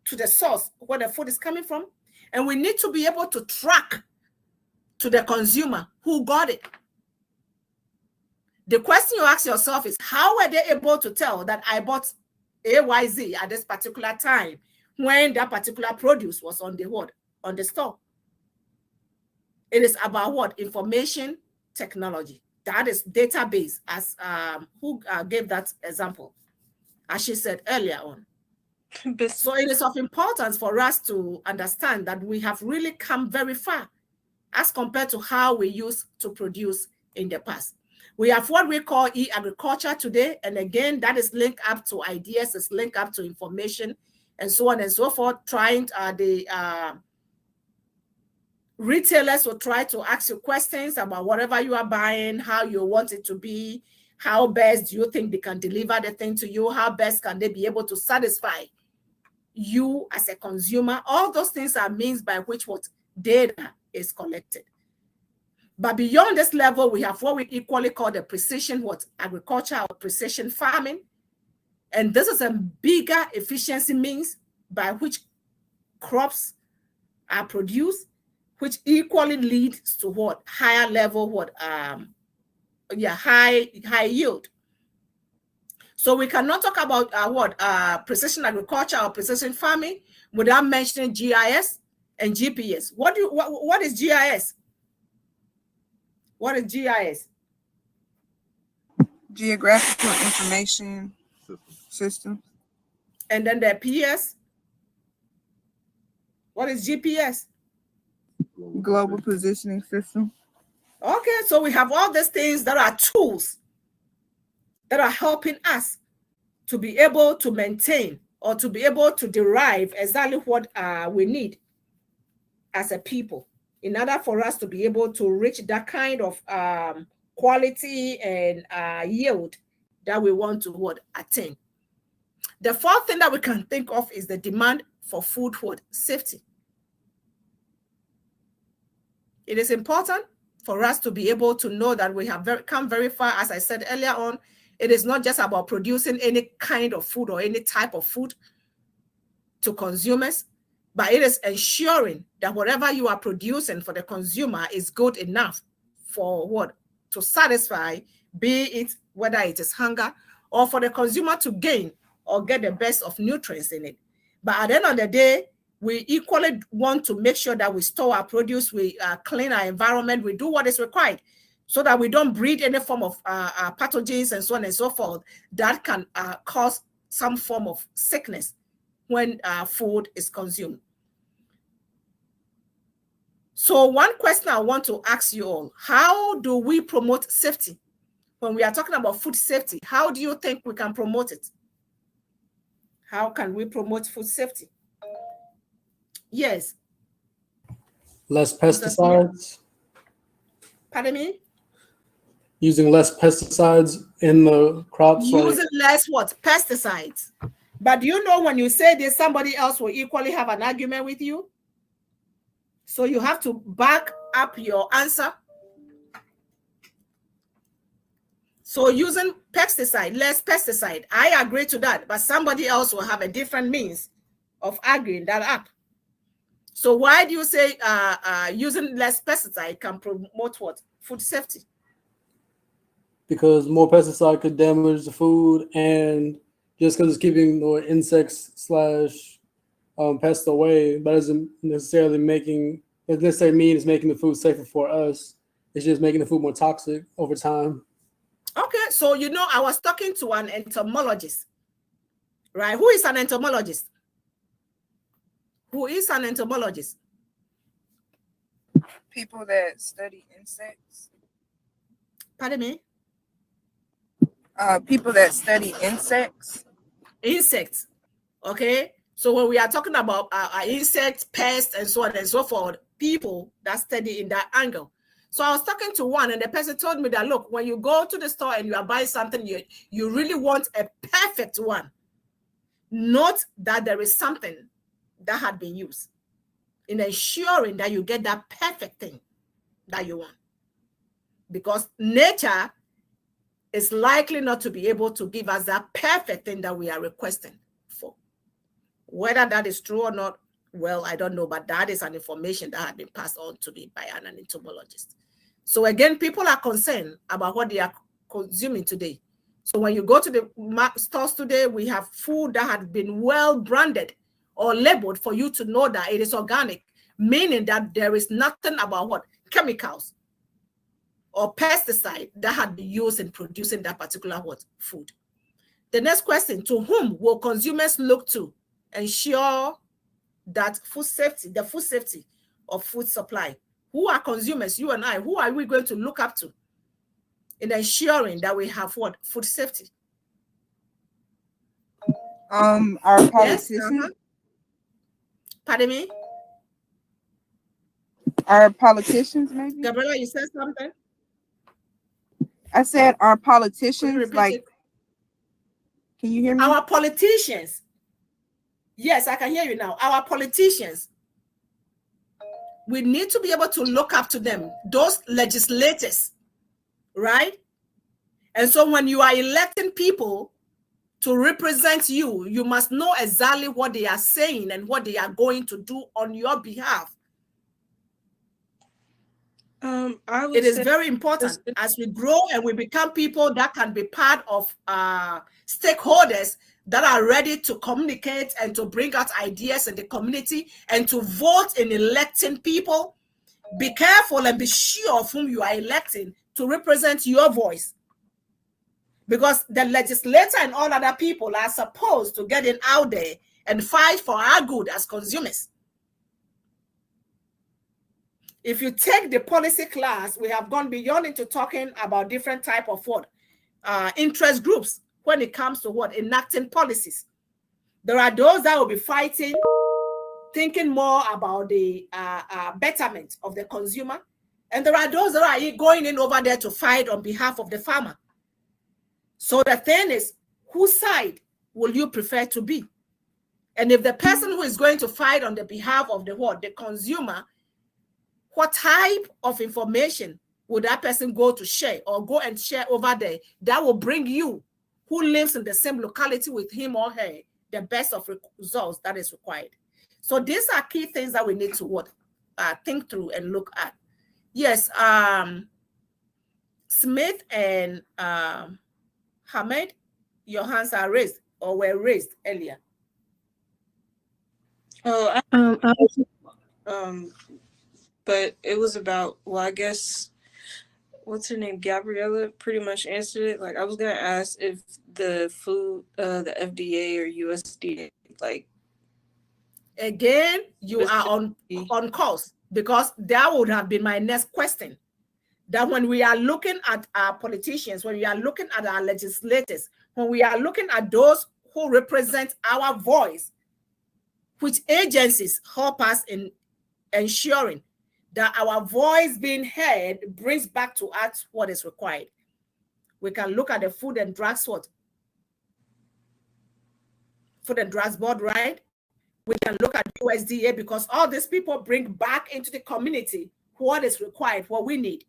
Speaker 1: to the source where the food is coming from, and we need to be able to track to the consumer who got it. The question you ask yourself is, how were they able to tell that I bought AYZ at this particular time when that particular produce was on the what? On the store. It is about what? Information technology. That is database, as who gave that example, as she said earlier on. So it is of importance for us to understand that we have really come very far as compared to how we used to produce in the past. We have what we call e-agriculture today. And again, that is linked up to ideas, it's linked up to information, and so on and so forth. Retailers will try to ask you questions about whatever you are buying, how you want it to be, how best do you think they can deliver the thing to you, how best can they be able to satisfy you as a consumer. All those things are means by which what data is collected. But beyond this level, we have what we equally call the precision agriculture or precision farming. And this is a bigger efficiency means by which crops are produced, which equally leads to what? Higher level high yield. So we cannot talk about precision agriculture or precision farming without mentioning GIS and GPS. What is GIS? What is GIS?
Speaker 17: Geographical Information System.
Speaker 1: And then the PS. What is GPS?
Speaker 17: Global Positioning System.
Speaker 1: Okay, so we have all these things that are tools that are helping us to be able to maintain or to be able to derive exactly what we need as a people in order for us to be able to reach that kind of quality and yield that we want to attain. The fourth thing that we can think of is the demand for food safety. It is important for us to be able to know that we have come very far. As I said earlier on, it is not just about producing any kind of food or any type of food to consumers, but it is ensuring that whatever you are producing for the consumer is good enough for to satisfy, be it whether it is hunger or for the consumer to gain or get the best of nutrients in it. But at the end of the day, we equally want to make sure that we store our produce, we clean our environment, we do what is required so that we don't breed any form of pathogens and so on and so forth that can cause some form of sickness when food is consumed. So one question I want to ask you all, how do we promote safety? When we are talking about food safety, how do you think we can promote it? How can we promote food safety? Yes.
Speaker 13: Less pesticides.
Speaker 1: Pardon me?
Speaker 13: Using less pesticides in the crops.
Speaker 1: Using less what? Pesticides. But you know, when you say this, somebody else will equally have an argument with you. So you have to back up your answer. So using pesticide, less pesticide, I agree to that, but somebody else will have a different means of arguing that up. So why do you say using less pesticide can promote what? Food safety?
Speaker 13: Because more pesticide could damage the food, and just because it's keeping the insects / pests away, that doesn't necessarily mean it's making the food safer for us. It's just making the food more toxic over time.
Speaker 1: Okay, so you know, I was talking to an entomologist, right? Who is an entomologist? Who is an entomologist?
Speaker 17: People that study insects.
Speaker 1: Pardon me?
Speaker 17: People that study insects.
Speaker 1: Insects. Okay. So when we are talking about insects, pests, and so on and so forth, people that study in that angle. So I was talking to one, and the person told me that, look, when you go to the store and you are buying something, you really want a perfect one. Note that there is something that had been used in ensuring that you get that perfect thing that you want. Because nature is likely not to be able to give us that perfect thing that we are requesting for. Whether that is true or not, well, I don't know, but that is an information that had been passed on to me by an entomologist. So again, people are concerned about what they are consuming today. So when you go to the stores today, we have food that had been well branded or labeled for you to know that it is organic, meaning that there is nothing about what chemicals or pesticide that had been used in producing that particular what food. The next question, to whom will consumers look to ensure that food safety, the food safety of food supply? Who are consumers, you and I? Who are we going to look up to in ensuring that we have what food safety?
Speaker 17: Our politicians.
Speaker 1: Yes, Pardon me?
Speaker 17: Our politicians, maybe.
Speaker 1: Gabriela, you said something?
Speaker 17: I said our politicians, like,
Speaker 1: it?
Speaker 17: Can you hear me?
Speaker 1: Our politicians. Yes, I can hear you now. Our politicians. We need to be able to look up to them, those legislators, right? And so when you are electing people to represent you, you must know exactly what they are saying and what they are going to do on your behalf. It is very important as we grow and we become people that can be part of stakeholders that are ready to communicate and to bring out ideas in the community and to vote in electing people. Be careful and be sure of whom you are electing to represent your voice. Because the legislator and all other people are supposed to get in out there and fight for our good as consumers. If you take the policy class, we have gone beyond into talking about different type of what interest groups when it comes to what enacting policies. There are those that will be fighting, thinking more about the betterment of the consumer, and there are those that are going in over there to fight on behalf of the farmer. So the thing is, whose side will you prefer to be? And if the person who is going to fight on the behalf of the consumer, what type of information would that person go to share or go and share over there that will bring you, who lives in the same locality with him or her, the best of results that is required? So these are key things that we need to think through and look at. Yes, Smith and Hamed, your hands are raised or were raised earlier.
Speaker 5: Oh, but it was about, well, I guess, what's her name? Gabriella pretty much answered it. Like, I was gonna ask if the food, the FDA or USDA, like.
Speaker 1: Again, you are on course, because that would have been my next question. That when we are looking at our politicians, when we are looking at our legislators, when we are looking at those who represent our voice, which agencies help us in ensuring that our voice being heard brings back to us what is required? We can look at the Food and Drugs Board, right? We can look at USDA, because all these people bring back into the community what is required, what we need.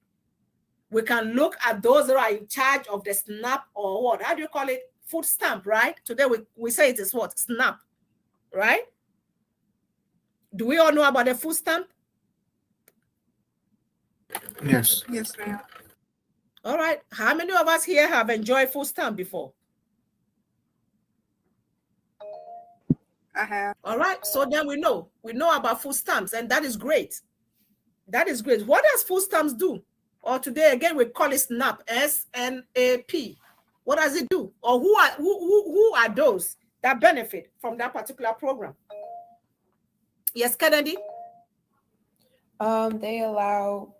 Speaker 1: We can look at those that are in charge of the SNAP, or what? How do you call it? Food stamp, right? Today we say it is what? SNAP, right? Do we all know about the food stamp?
Speaker 3: Yes.
Speaker 17: Yes, ma'am.
Speaker 1: All right. How many of us here have enjoyed food stamp before?
Speaker 17: I have.
Speaker 1: All right. So then we know about food stamps, and that is great. That is great. What does food stamps do? Or today again we call it SNAP, S-N-A-P. What does it do? Or who are those that benefit from that particular program? Yes, Kennedy.
Speaker 2: They allow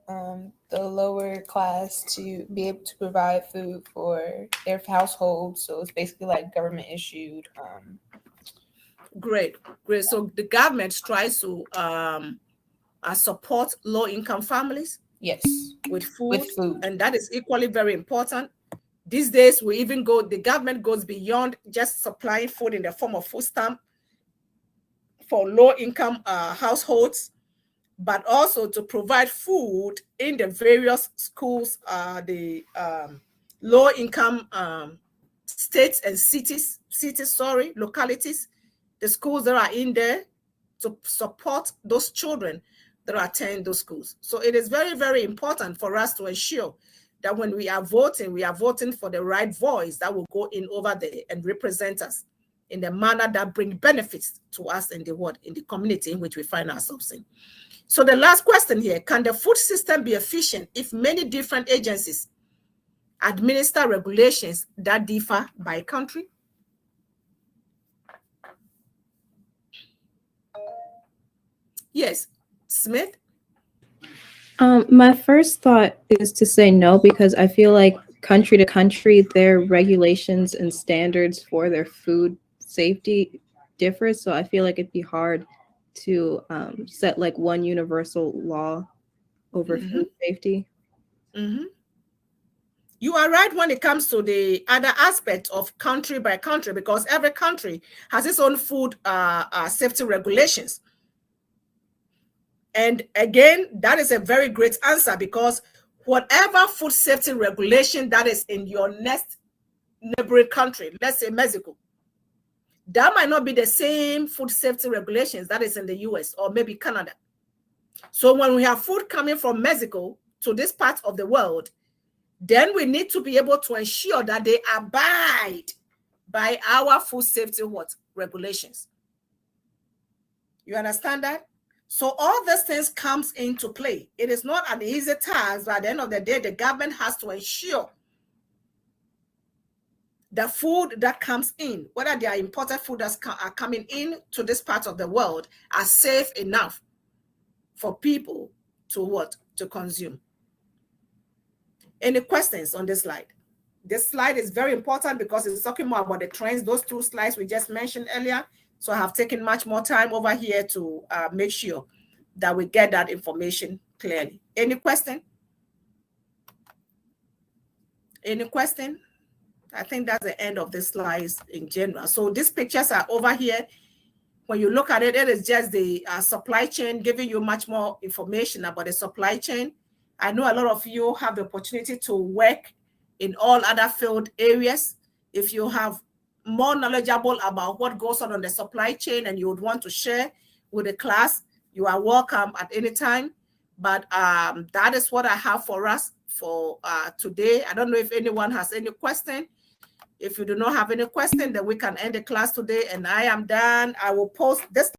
Speaker 2: the lower class to be able to provide food for their household. So it's basically like government issued.
Speaker 1: Great. So the government tries to support low-income families.
Speaker 2: Yes.
Speaker 1: With food, and that is equally very important. These days, the government goes beyond just supplying food in the form of food stamp for low-income households, but also to provide food in the various schools, the low-income states and cities, localities, the schools that are in there to support those children that attend those schools. So it is very, very important for us to ensure that when we are voting for the right voice that will go in over there and represent us in the manner that brings benefits to us in the world, in the community in which we find ourselves in. So the last question here, can the food system be efficient if many different agencies administer regulations that differ by country? Yes, Smith?
Speaker 7: My first thought is to say no, because I feel like country to country, their regulations and standards for their food safety differ. So I feel like it'd be hard to set like one universal law over food safety.
Speaker 1: You are right when it comes to the other aspect of country by country, because every country has its own food safety regulations. And again, that is a very great answer, because whatever food safety regulation that is in your next neighboring country, let's say Mexico, that might not be the same food safety regulations that is in the US or maybe Canada. So when we have food coming from Mexico to this part of the world, then we need to be able to ensure that they abide by our food safety regulations. You understand that? So all these things comes into play. It is not an easy task, but at the end of the day, the government has to ensure the food that comes in, whether they are imported food that are coming in to this part of the world, are safe enough for people to consume. Any questions on this slide? This slide is very important because it's talking more about the trends, those two slides we just mentioned earlier. So I have taken much more time over here to make sure that we get that information clearly. Any question? Any question? I think that's the end of the slides in general. So these pictures are over here. When you look at it, it is just the supply chain, giving you much more information about the supply chain. I know a lot of you have the opportunity to work in all other field areas. If you have more knowledgeable about what goes on the supply chain and you would want to share with the class, you are welcome at any time. But that is what I have for us for today. I don't know if anyone has any question. If you do not have any question, then we can end the class today, and I am done. I will post this